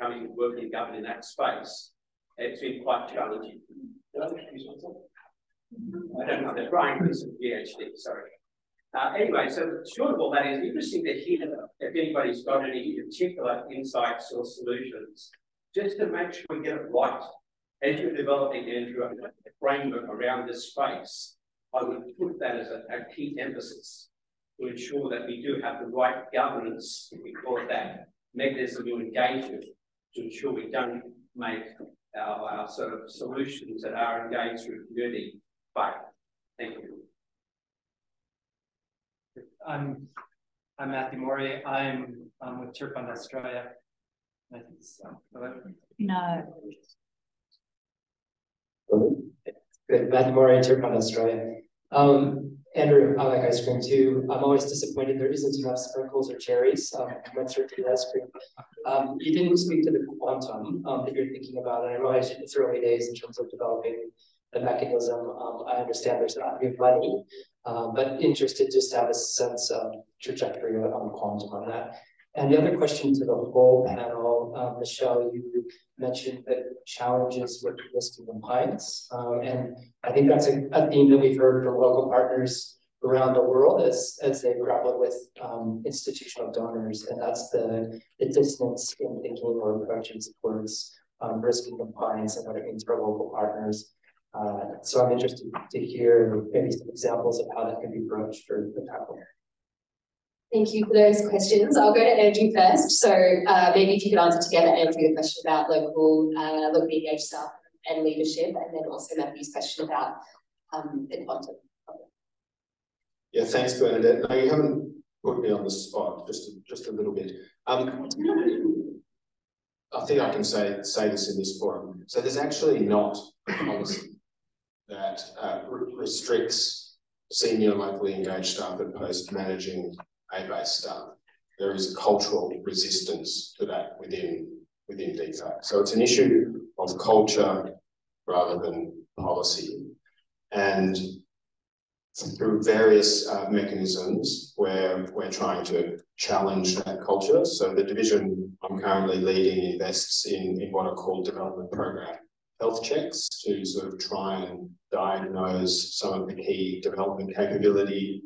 coming and working in government in that space. It's been quite challenging. Did I introduce myself? I don't know, they're Brian Gleason, PhD, sorry. Anyway, so short of all that, is interesting to hear if anybody's got any particular insights or solutions, just to make sure we get it right. As you're developing, Andrew, a framework around this space, I would put that as a key emphasis to ensure that we do have the right governance, if we call it that, mechanism to engage with, to ensure we don't make our sort of solutions that are engaged through community. But thank you. I'm Matthew Morey. I'm with Turfund Australia. No. Good, Matt Moore, from Australia. Andrew, I like ice cream too. I'm always disappointed there isn't enough sprinkles or cherries. Commensurate to the ice cream. You didn't speak to the quantum that you're thinking about, and I realize it's early days in terms of developing the mechanism. I understand there's not new money, but interested just to have a sense of trajectory on quantum on that. And the other question to the whole panel, Michelle, you mentioned the challenges with risk and compliance. And I think that's a theme that we've heard from local partners around the world as they grapple with institutional donors. And that's the dissonance in thinking or approaches towards risk and compliance and what it means for local partners. So I'm interested to hear maybe some examples of how that can be broached for the panel. Thank you for those questions. I'll go to Andrew first. So maybe if you could answer together, Andrew, the question about locally engaged staff and leadership, and then also Matthew's question about the quantum. Yeah, thanks, Bernadette. No, you haven't put me on the spot, just a little bit. I think I can say this in this forum. So there's actually not a policy that restricts senior locally engaged staff at post managing A-based staff. There is a cultural resistance to that within DFAT. So it's an issue of culture rather than policy. And through various mechanisms where we're trying to challenge that culture. So the division I'm currently leading invests in what are called development program health checks to sort of try and diagnose some of the key development capability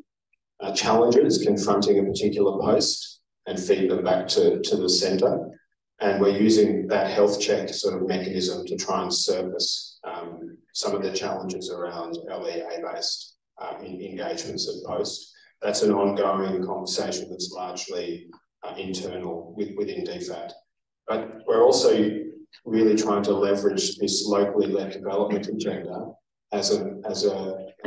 challenges confronting a particular post and feed them back to the centre. And we're using that health check sort of mechanism to try and surface some of the challenges around LEA-based engagements at post. That's an ongoing conversation that's largely internal within DFAT. But we're also really trying to leverage this locally led development agenda as a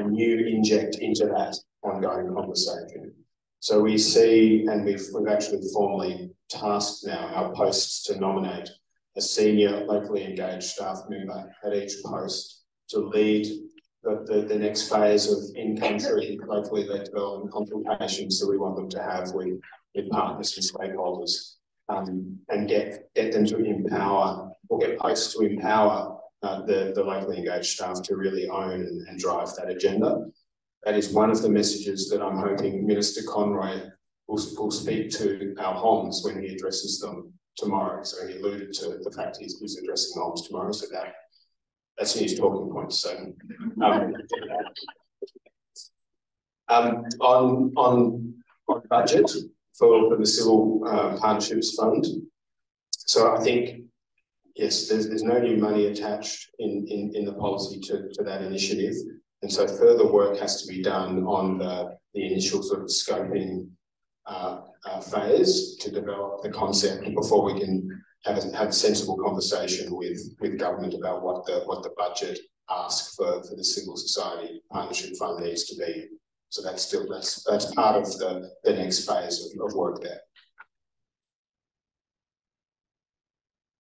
new inject into that ongoing conversation. So we see, and we've actually formally tasked now our posts to nominate a senior locally engaged staff member at each post to lead the next phase of in-country locally led development consultations that we want them to have with partners and stakeholders, and get them to empower, or get posts to empower the locally engaged staff to really own and drive that agenda. That is one of the messages that I'm hoping Minister Conroy will speak to our HOMs when he addresses them tomorrow. So he alluded to the fact he's addressing HOMs tomorrow, so that's his talking points. So on budget for the Civil Partnerships Fund. So I think, yes, there's no new money attached in the policy to that initiative. And so further work has to be done on the initial sort of scoping phase to develop the concept before we can have a sensible conversation with government about what the budget ask for the Civil Society Partnership Fund needs to be. So that's part of the next phase of work there.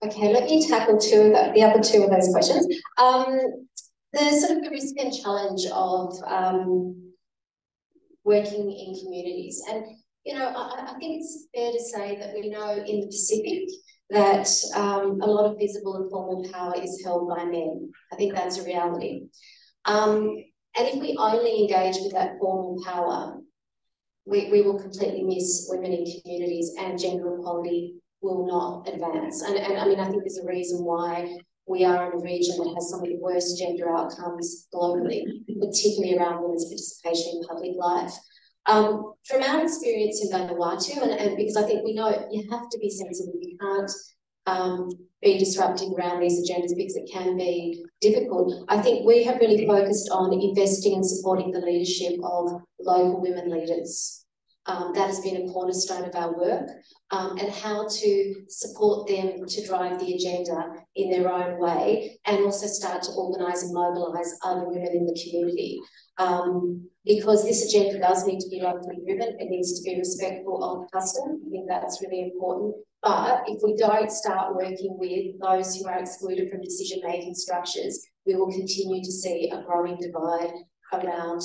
Okay, let me tackle the other two of those questions. The sort of the risk and challenge of working in communities. And, you know, I think it's fair to say that we know in the Pacific that a lot of visible and formal power is held by men. I think that's a reality. And if we only engage with that formal power, we will completely miss women in communities, and gender equality will not advance. And I mean, I think there's a reason why we are in a region that has some of the worst gender outcomes globally, particularly around women's participation in public life. From our experience in Vanuatu, and because I think we know you have to be sensible, you can't be disruptive around these agendas because it can be difficult. I think we have really focused on investing and supporting the leadership of local women leaders. That has been a cornerstone of our work, and how to support them to drive the agenda in their own way, and also start to organise and mobilise other women in the community. because this agenda does need to be locally driven. It needs to be respectful of custom. I think that's really important. But if we don't start working with those who are excluded from decision-making structures, we will continue to see a growing divide around,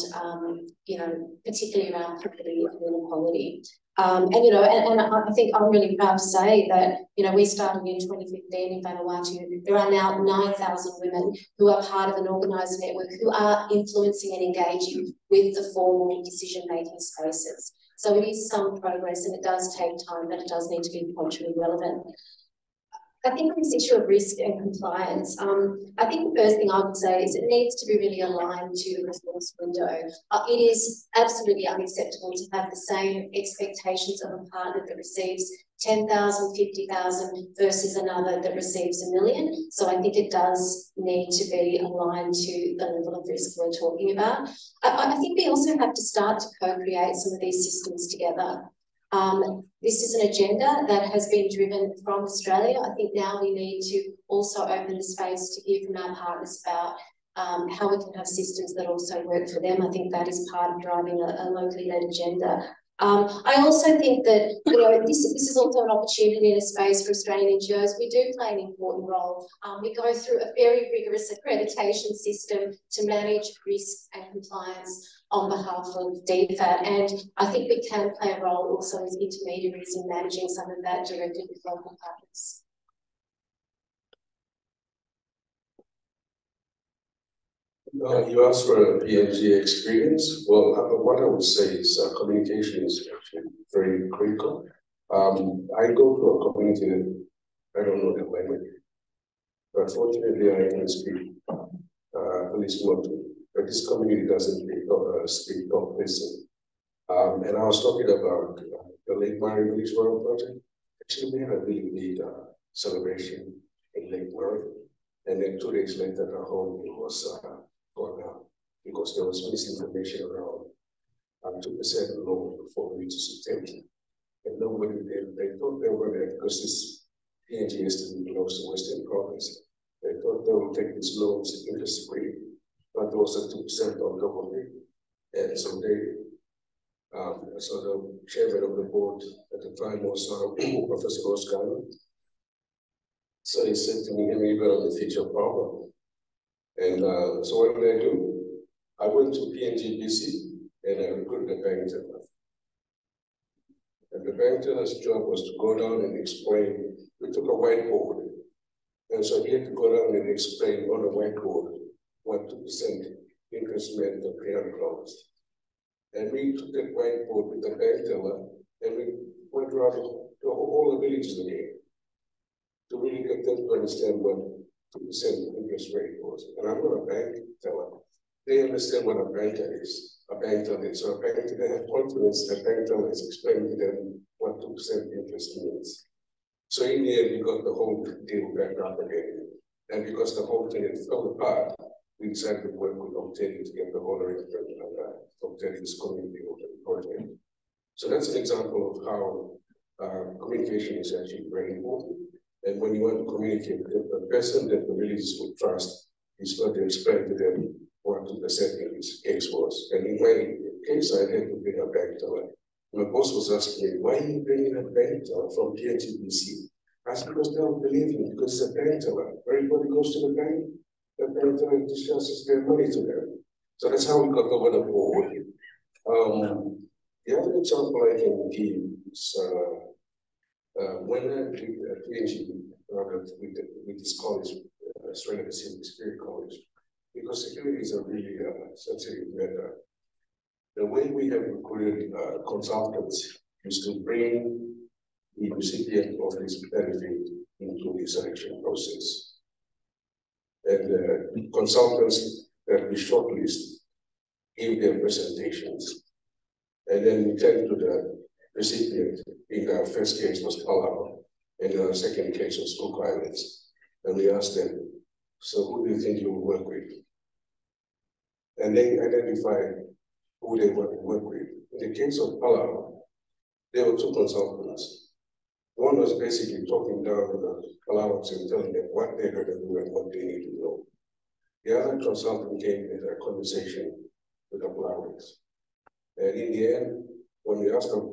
particularly around poverty and inequality. And I think I'm really proud to say that, we started in 2015 in Vanuatu. There are now 9,000 women who are part of an organised network who are influencing and engaging with the formal decision-making spaces. So it is some progress and it does take time, but it does need to be culturally relevant. I think on this issue of risk and compliance, I think the first thing I would say is it needs to be really aligned to the resource window. It is absolutely unacceptable to have the same expectations of a partner that receives 10,000, 50,000 versus another that receives $1 million. So I think it does need to be aligned to the level of risk we're talking about. I think we also have to start to co-create some of these systems together. This is an agenda that has been driven from Australia. I think now we need to also open the space to hear from our partners about how we can have systems that also work for them. I think that is part of driving a locally led agenda. I also think that this is also an opportunity in a space for Australian NGOs. We do play an important role. We go through a very rigorous accreditation system to manage risk and compliance on behalf of DFAT, and I think we can play a role also as intermediaries in managing some of that directly with local partners. You asked for a PNG experience. Well, what I would say is communication is actually very critical. I go to a community that I don't know the language, but fortunately I can speak at least one. But this community doesn't speak or listen. And I was talking about the Lake Murray Village World Project. Actually, we had a really big celebration in Lake Murray, and then 2 days later, the whole thing was gone out because there was misinformation around 2% loan for me to September. And nobody, they thought they were there because this PNG estimate belongs to Western Province. They thought they would take these loans interest-free, but there was a 2% on top of it. And so so the chairman of the board at the time was Professor Oscar. So he said to me, "Henry, you're going to fix your problem." And so what did I do? I went to PNGBC and I recruited a bank teller. And the bank teller's job was to go down and explain. We took a whiteboard, and so he had to go down and explain on a whiteboard what 2% interest meant for credit loans. And we took that whiteboard with the bank teller and we went around to all the villages again to really get them to understand what 2% interest rate was. And I'm not a bank teller. They understand what a banker is. A bank teller is. So a bank teller, they have confidence that bank teller is explaining to them what 2% interest means. So in the end, we got the whole deal back up again. And because the whole thing had fell apart, we decided to work with Oaktree to get the whole arrangement of Oaktree's community project. So that's an example of how communication is actually very important. And when you want to communicate with the person that the villages would trust, is got to explain to them what 2% in this case was. And in my case, I had to bring a bank teller. My boss was asking me, "Why are you bringing a bank teller from PNGBC?" I said, "Because they don't believe me, because it's a bank teller. Everybody goes to the bank. The bank teller discusses their money to them." So that's how we got over the board. The other example I can give is when I did a PhD with this college, Australian Pacific Security College, because security is a really sensitive matter. The way we have recruited consultants is to bring the recipient of this benefit into the selection process. And consultants that we shortlist give their presentations. And then we turn to the recipient. In our first case was Palau, and in our second case was Cook Islands. And we asked them, "So who do you think you will work with?" And they identified who they want to work with. In the case of Palau, there were two consultants. One was basically talking down to the Palauans and telling them what they're going to do and what they need to know. The other consultant came with a conversation with the Palauans. And in the end, when we asked them,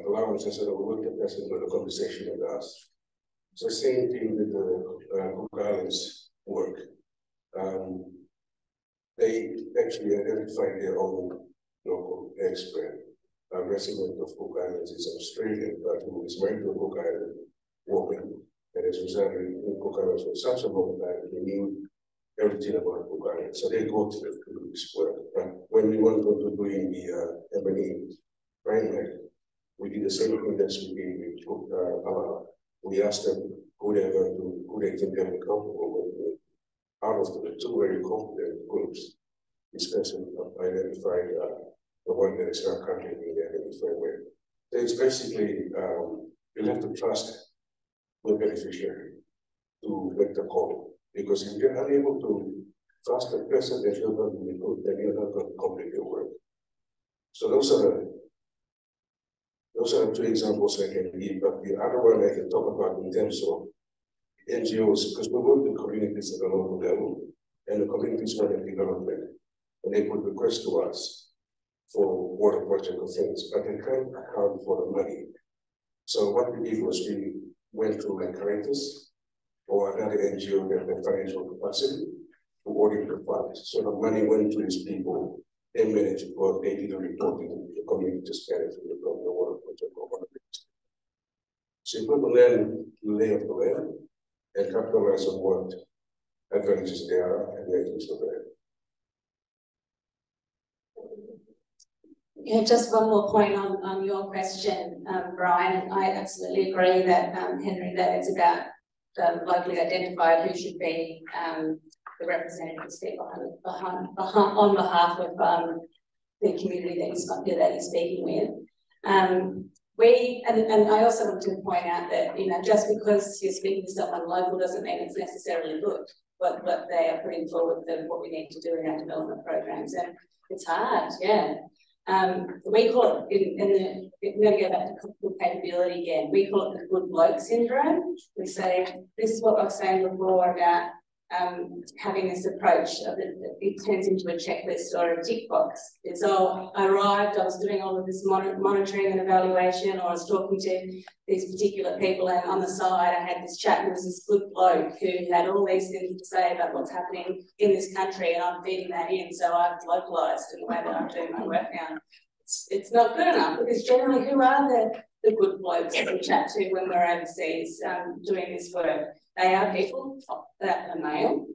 allowance, I said, oh, we'll get that's another conversation with us. So same thing with the Cook Islands work. They actually identified their own local expert. A resident of Cook Islands is Australian, but who is married to a Cook Island woman and has resided in Cook Islands for such a long time. They knew everything about Cook Islands, so they go to do this work. But when we wanted to do in the Ebony framework, we did the same thing that we did with Cook We asked them who they think they were comfortable with. Out of the two very confident groups, this person identified the one that is not currently in the Ebony framework. So it's basically you have to trust the beneficiary to make the call. Because if you're unable to trust the person that you're going to be good, then you're not going to complete your work. So those are the two examples I can give. But the other one I can talk about in terms of NGOs, because we work with communities at the local level, and the communities want development, and they put requests to us for water project or things, but they can't account for the money. So what we did was we went to like Herath or another NGO that had financial capacity to audit the funds. So the money went to these people, they managed it, but they did the reporting, the community managed the water project or whatever. So you put the land, lay of the land, and capitalize on what advantages there are and make use of that. Yeah, just one more point on your question, Brian. I absolutely agree that, Henry, that it's about locally identified who should be the representatives on behalf of the community that you're speaking with. And I also want to point out that, you know, just because you're speaking to someone local doesn't mean it's necessarily good what they are putting forward for what we need to do in our development programs. And it's hard, yeah. We call it, we're going to go back to good capability again, we call it the good bloke syndrome. We say, this is what I was saying before about having this approach of it turns into a checklist or a tick box. It's all, I arrived, I was doing all of this monitoring and evaluation, or I was talking to these particular people, and on the side I had this chat, and there was this good bloke who had all these things to say about what's happening in this country, and I'm feeding that in, so I've localised in the way that I'm doing my work now. It's not good enough, because generally who are the good blokes that we chat to when we're overseas doing this work? They are people that are male,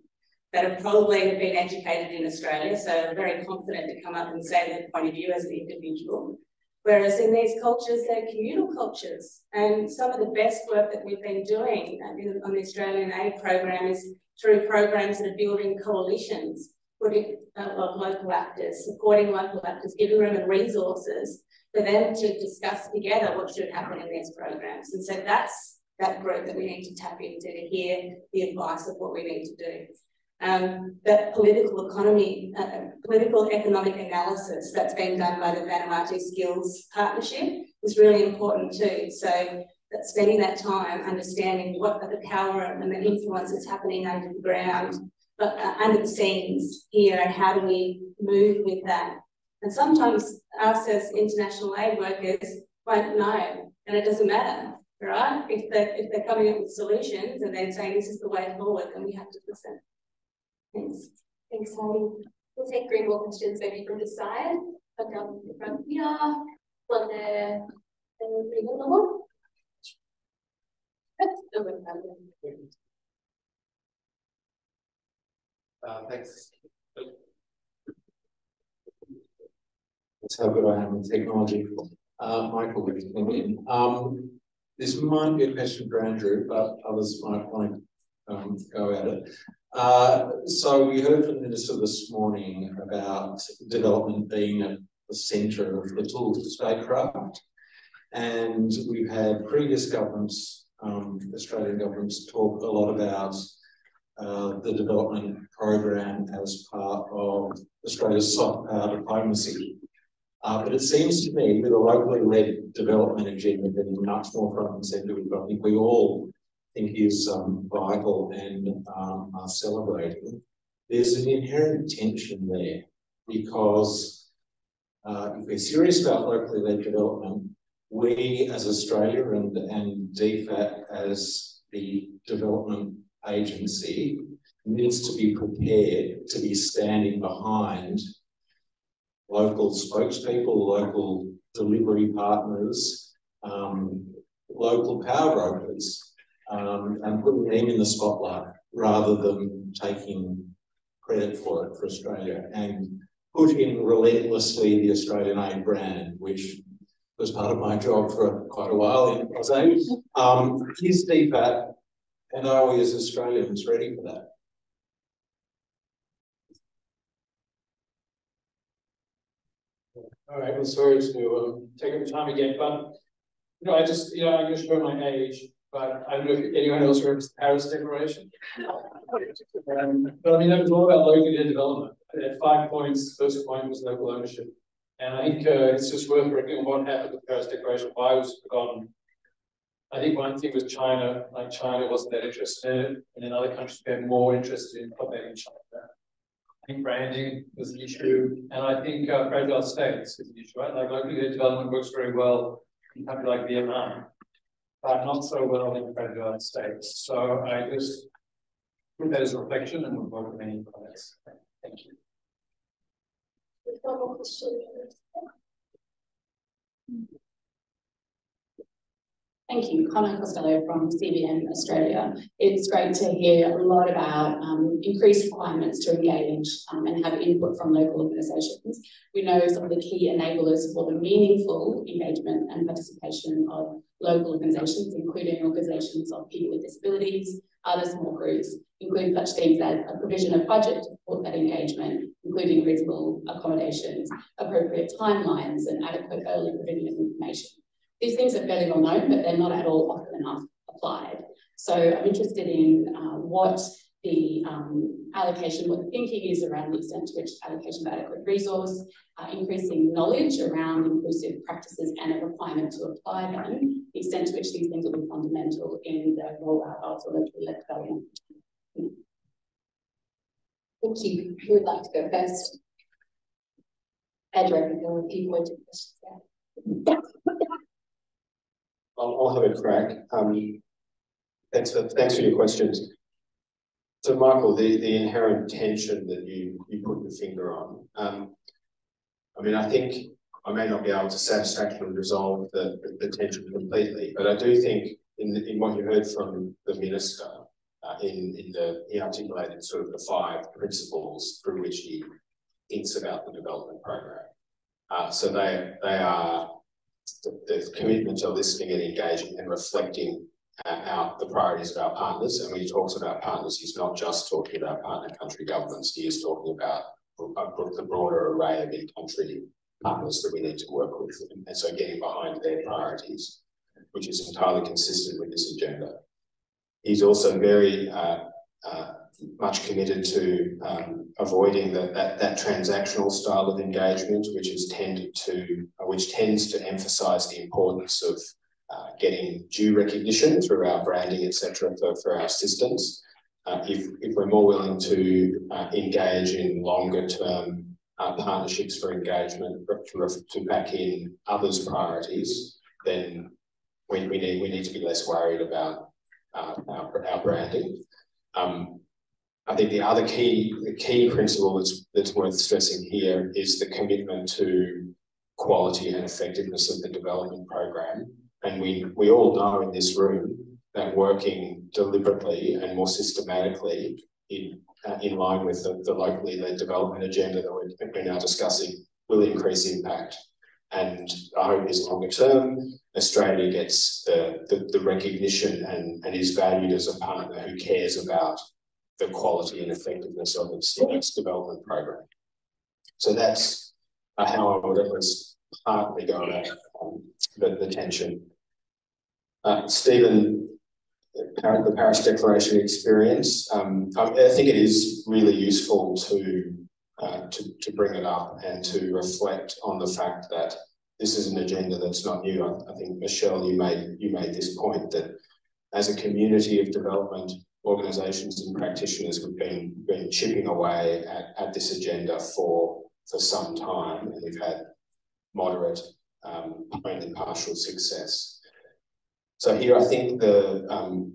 that have probably been educated in Australia, so are very confident to come up and say their point of view as an individual. Whereas in these cultures, they're communal cultures. And some of the best work that we've been doing on the Australian aid program is through programs that are building coalitions, putting local actors, supporting local actors, giving them the resources for them to discuss together what should happen in these programs. And so that's that group that we need to tap into to hear the advice of what we need to do. That political economic analysis that's been done by the Vanuatu Skills Partnership is really important too. So that spending that time understanding what are the power and the influence that's happening under the ground, under the scenes here, and how do we move with that. And sometimes us as international aid workers won't know, and it doesn't matter. Right? If they're coming up with solutions and they're saying this is the way forward, then we have to listen. Thanks. Thanks, Heidi. We'll take 3 more questions maybe from this side. But down in front here, one there, and we go more. Thanks. That's how good I am with technology. Michael, good evening. This might be a question for Andrew, but others might want to go at it. So we heard from the Minister this morning about development being at the centre of the tools to statecraft. And we've had previous governments, Australian governments, talk a lot about the development program as part of Australia's soft power diplomacy. But it seems to me with a locally led development agenda that is much more front and centre, which I think we all think is vital and are celebrating. There's an inherent tension there because if we're serious about locally led development, we as Australia and DFAT as the development agency needs to be prepared to be standing behind local spokespeople, local delivery partners, local power brokers, and putting them in the spotlight rather than taking credit for it for Australia, and pushing relentlessly the Australian aid brand, which was part of my job for quite a while in AusAid. Is DFAT and are we as Australians ready for that? All right, well, sorry to take up the time again, but I just show my age, but I don't know if anyone else remembers the Paris Declaration. But I mean, that was all about local development. It had 5 points. The first point was local ownership. And I think it's just worth reckoning what happened with the Paris Declaration, why it was forgotten. I think one thing was China, like China wasn't that interested in it, and then other countries became more interested in propagating China. I think branding was an issue, and I think fragile states is an issue, right? Like locally led development works very well in countries like Vietnam, but not so well in fragile states. So I just put that as a reflection and would welcome any comments. Thank you. One more question. Thank you. Connor Costello from CBN Australia. It's great to hear a lot about increased requirements to engage and have input from local organisations. We know some of the key enablers for the meaningful engagement and participation of local organisations, including organisations of people with disabilities, other small groups, including such things as a provision of budget to support that engagement, including reasonable accommodations, appropriate timelines, and adequate early provision of information. These things are fairly well known, but they're not at all often enough applied. So I'm interested in what the allocation, what the thinking is around the extent to which allocation of adequate resource, increasing knowledge around inclusive practices and a requirement to apply them, the extent to which these things will be fundamental in the rollout of the locally led development. Thank you. Who would like to go first? Andrew, I think there were a few pointed questions there. I'll have a crack. Thanks for your questions. So, Michael, the inherent tension that you put your finger on. I mean, I think I may not be able to satisfactorily resolve the tension completely, but I do think in what you heard from the minister, he articulated sort of the 5 principles through which he thinks about the development program. So they are the commitment to listening and engaging and reflecting the priorities of our partners. And when he talks about partners, he's not just talking about partner country governments, he is talking about the broader array of in-country partners that we need to work with. And so getting behind their priorities, which is entirely consistent with this agenda. He's also very much committed to avoiding that transactional style of engagement, which tends to emphasise the importance of getting due recognition through our branding, etc., for our assistance. If we're more willing to engage in longer term partnerships for engagement to back in others' priorities, then we need to be less worried about our branding. I think the other key principle that's worth stressing here is the commitment to quality and effectiveness of the development program. And we all know in this room that working deliberately and more systematically in line with the locally led development agenda that we're now discussing will increase impact. And I hope is longer term, Australia gets the recognition and is valued as a partner who cares about the quality and effectiveness of its development program. So that's how I would at least partly go about the tension. Stephen, the Paris Declaration experience, I think it is really useful to bring it up and to reflect on the fact that this is an agenda that's not new. I think, Michelle, you made this point that as a community of development organisations and practitioners, we've been chipping away at this agenda for some time, and we've had moderate, only partial success. So here I think the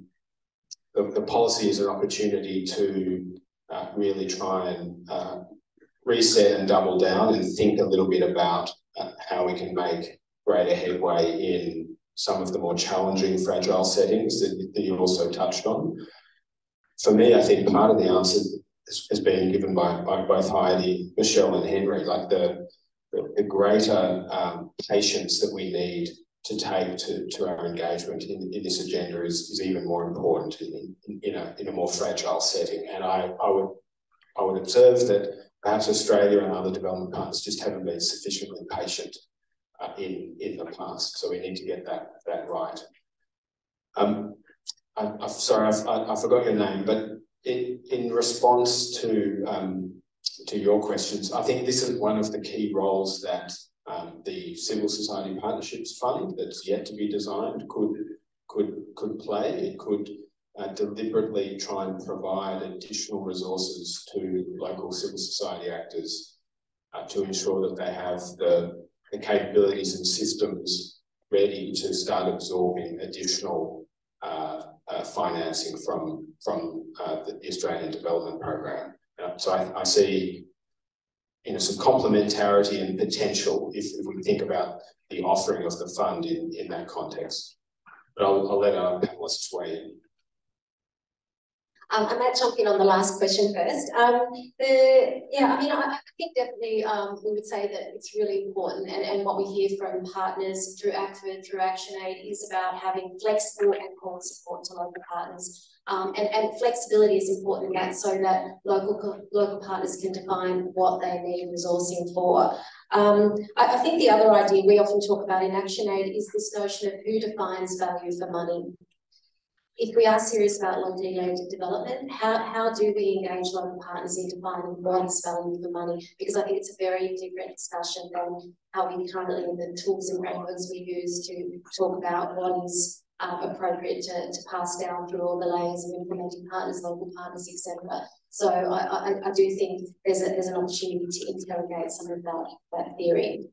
policy is an opportunity to really try and reset and double down and think a little bit about how we can make greater headway in some of the more challenging, fragile settings that you also touched on. For me, I think part of the answer has been given by both Heidi, Michelle and Henry, like the greater patience that we need to take to our engagement in this agenda is even more important in a more fragile setting. And I would observe that perhaps Australia and other development partners just haven't been sufficiently patient in the past. So we need to get that right. I'm sorry, I forgot your name, but in response to your questions, I think this is one of the key roles that the Civil Society Partnerships Fund that's yet to be designed could play. It could deliberately try and provide additional resources to local civil society actors to ensure that they have the capabilities and systems ready to start absorbing additional financing from the Australian Development Program. So I see some complementarity and potential if we think about the offering of the fund in that context. But I'll let our panelists weigh in. I might jump in on the last question first. I think definitely we would say that it's really important, and what we hear from partners through ACFID, through ActionAid, is about having flexible and core support to local partners. And flexibility is important in that, so that local partners can define what they need resourcing for. I think the other idea we often talk about in ActionAid is this notion of who defines value for money. If we are serious about locally led development, how do we engage local partners in defining what is value for money? Because I think it's a very different discussion than how we currently, the tools and frameworks we use to talk about what is appropriate to pass down through all the layers of implementing partners, local partners, etc. So I do think there's an opportunity to interrogate some of that theory.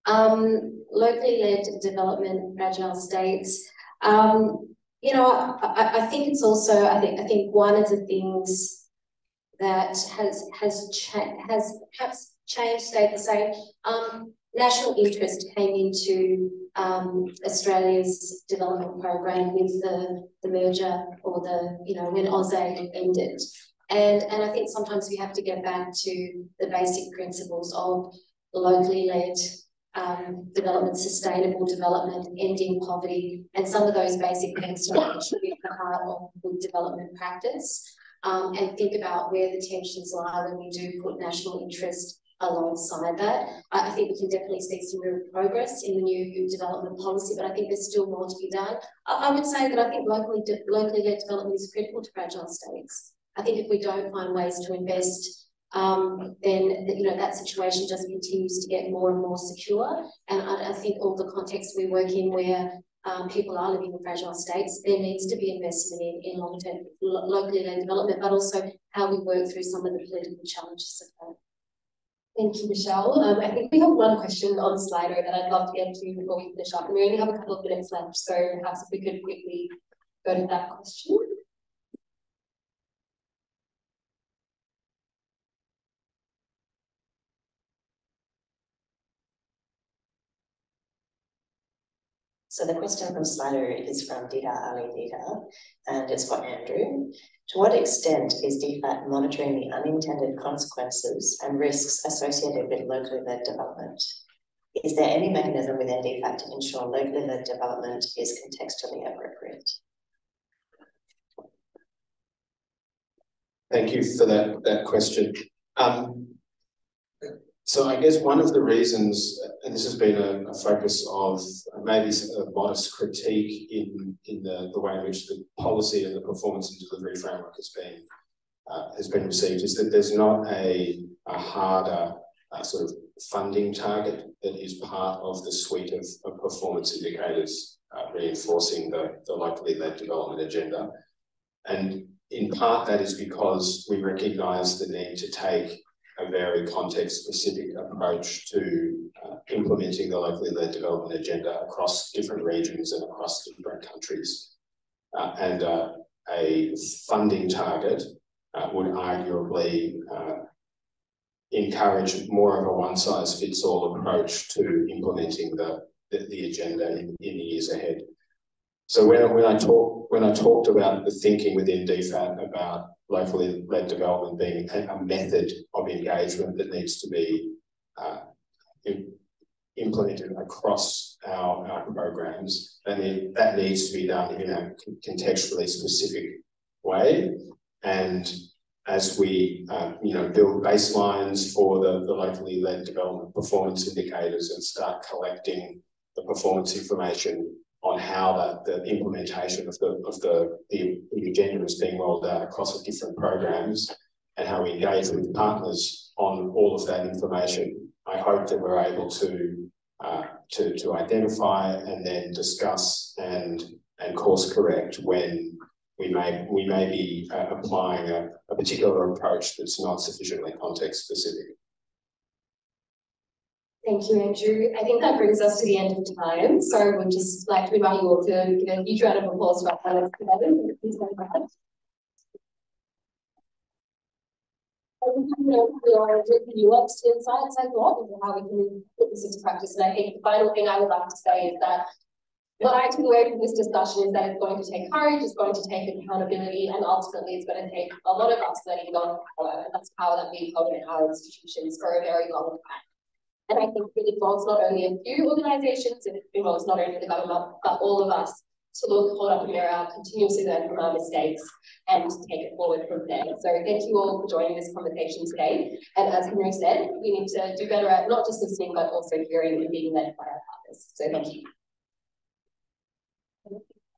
Locally led development, fragile states. I think it's also, I think one of the things that has perhaps changed, stayed the same. National interest came into Australia's development program with the merger, or when AusAid ended. And I think sometimes we have to get back to the basic principles of locally led development, sustainable development, ending poverty, and some of those basic things should be at the heart of good development practice, and think about where the tensions lie when we do put national interest alongside that. I think we can definitely see some real progress in the new development policy, but I think there's still more to be done. I would say that I think locally led development is critical to fragile states. I think if we don't find ways to invest, then that situation just continues to get more and more secure. And I think all the contexts we work in where people are living in fragile states, there needs to be investment in long-term locally led development, but also how we work through some of the political challenges of that. Thank you, Michelle. I think we have one question on Slido that I'd love to get to before we finish up. And we only have a couple of minutes left, so perhaps if we could quickly go to that question. So the question from Slido is from Dita, and it's for Andrew. To what extent is DFAT monitoring the unintended consequences and risks associated with locally led development? Is there any mechanism within DFAT to ensure locally led development is contextually appropriate? Thank you for that question. So I guess one of the reasons, and this has been a focus of maybe a modest critique in the way in which the policy and the performance and delivery framework has been received, is that there's not a harder sort of funding target that is part of the suite of performance indicators reinforcing the locally led development agenda. And in part that is because we recognise the need to take a very context-specific approach to implementing the locally led development agenda across different regions and across different countries. And a funding target would arguably encourage more of a one-size-fits-all approach to implementing the agenda in the years ahead. So when I talked about the thinking within DFAT about locally led development being a method of engagement that needs to be implemented across our programs, and that needs to be done in a contextually specific way. And as we build baselines for the locally led development performance indicators and start collecting the performance information on how the implementation of the agenda is being rolled out across the different programs, and how we engage with partners on all of that information, I hope that we're able to identify and then discuss and course correct when we may be applying a particular approach that's not sufficiently context specific. Thank you, Andrew. I think that brings us to the end of time. So we'd just like to invite you all to give a huge round of applause for our panelists today. Please go ahead. We are nuanced insights, I thought, into how we can put this into practice. And I think the final thing I would like to say is that what I took away from this discussion is that it's going to take courage, it's going to take accountability, and ultimately it's going to take a lot of us letting go of power. And that's power that we've held in our institutions for a very long time. And I think it involves not only a few organisations, it involves not only the government, but all of us to hold up a mirror, continuously learn from our mistakes, and take it forward from there. So thank you all for joining this conversation today. And as Henry said, we need to do better at not just listening, but also hearing and being led by our partners. So thank you.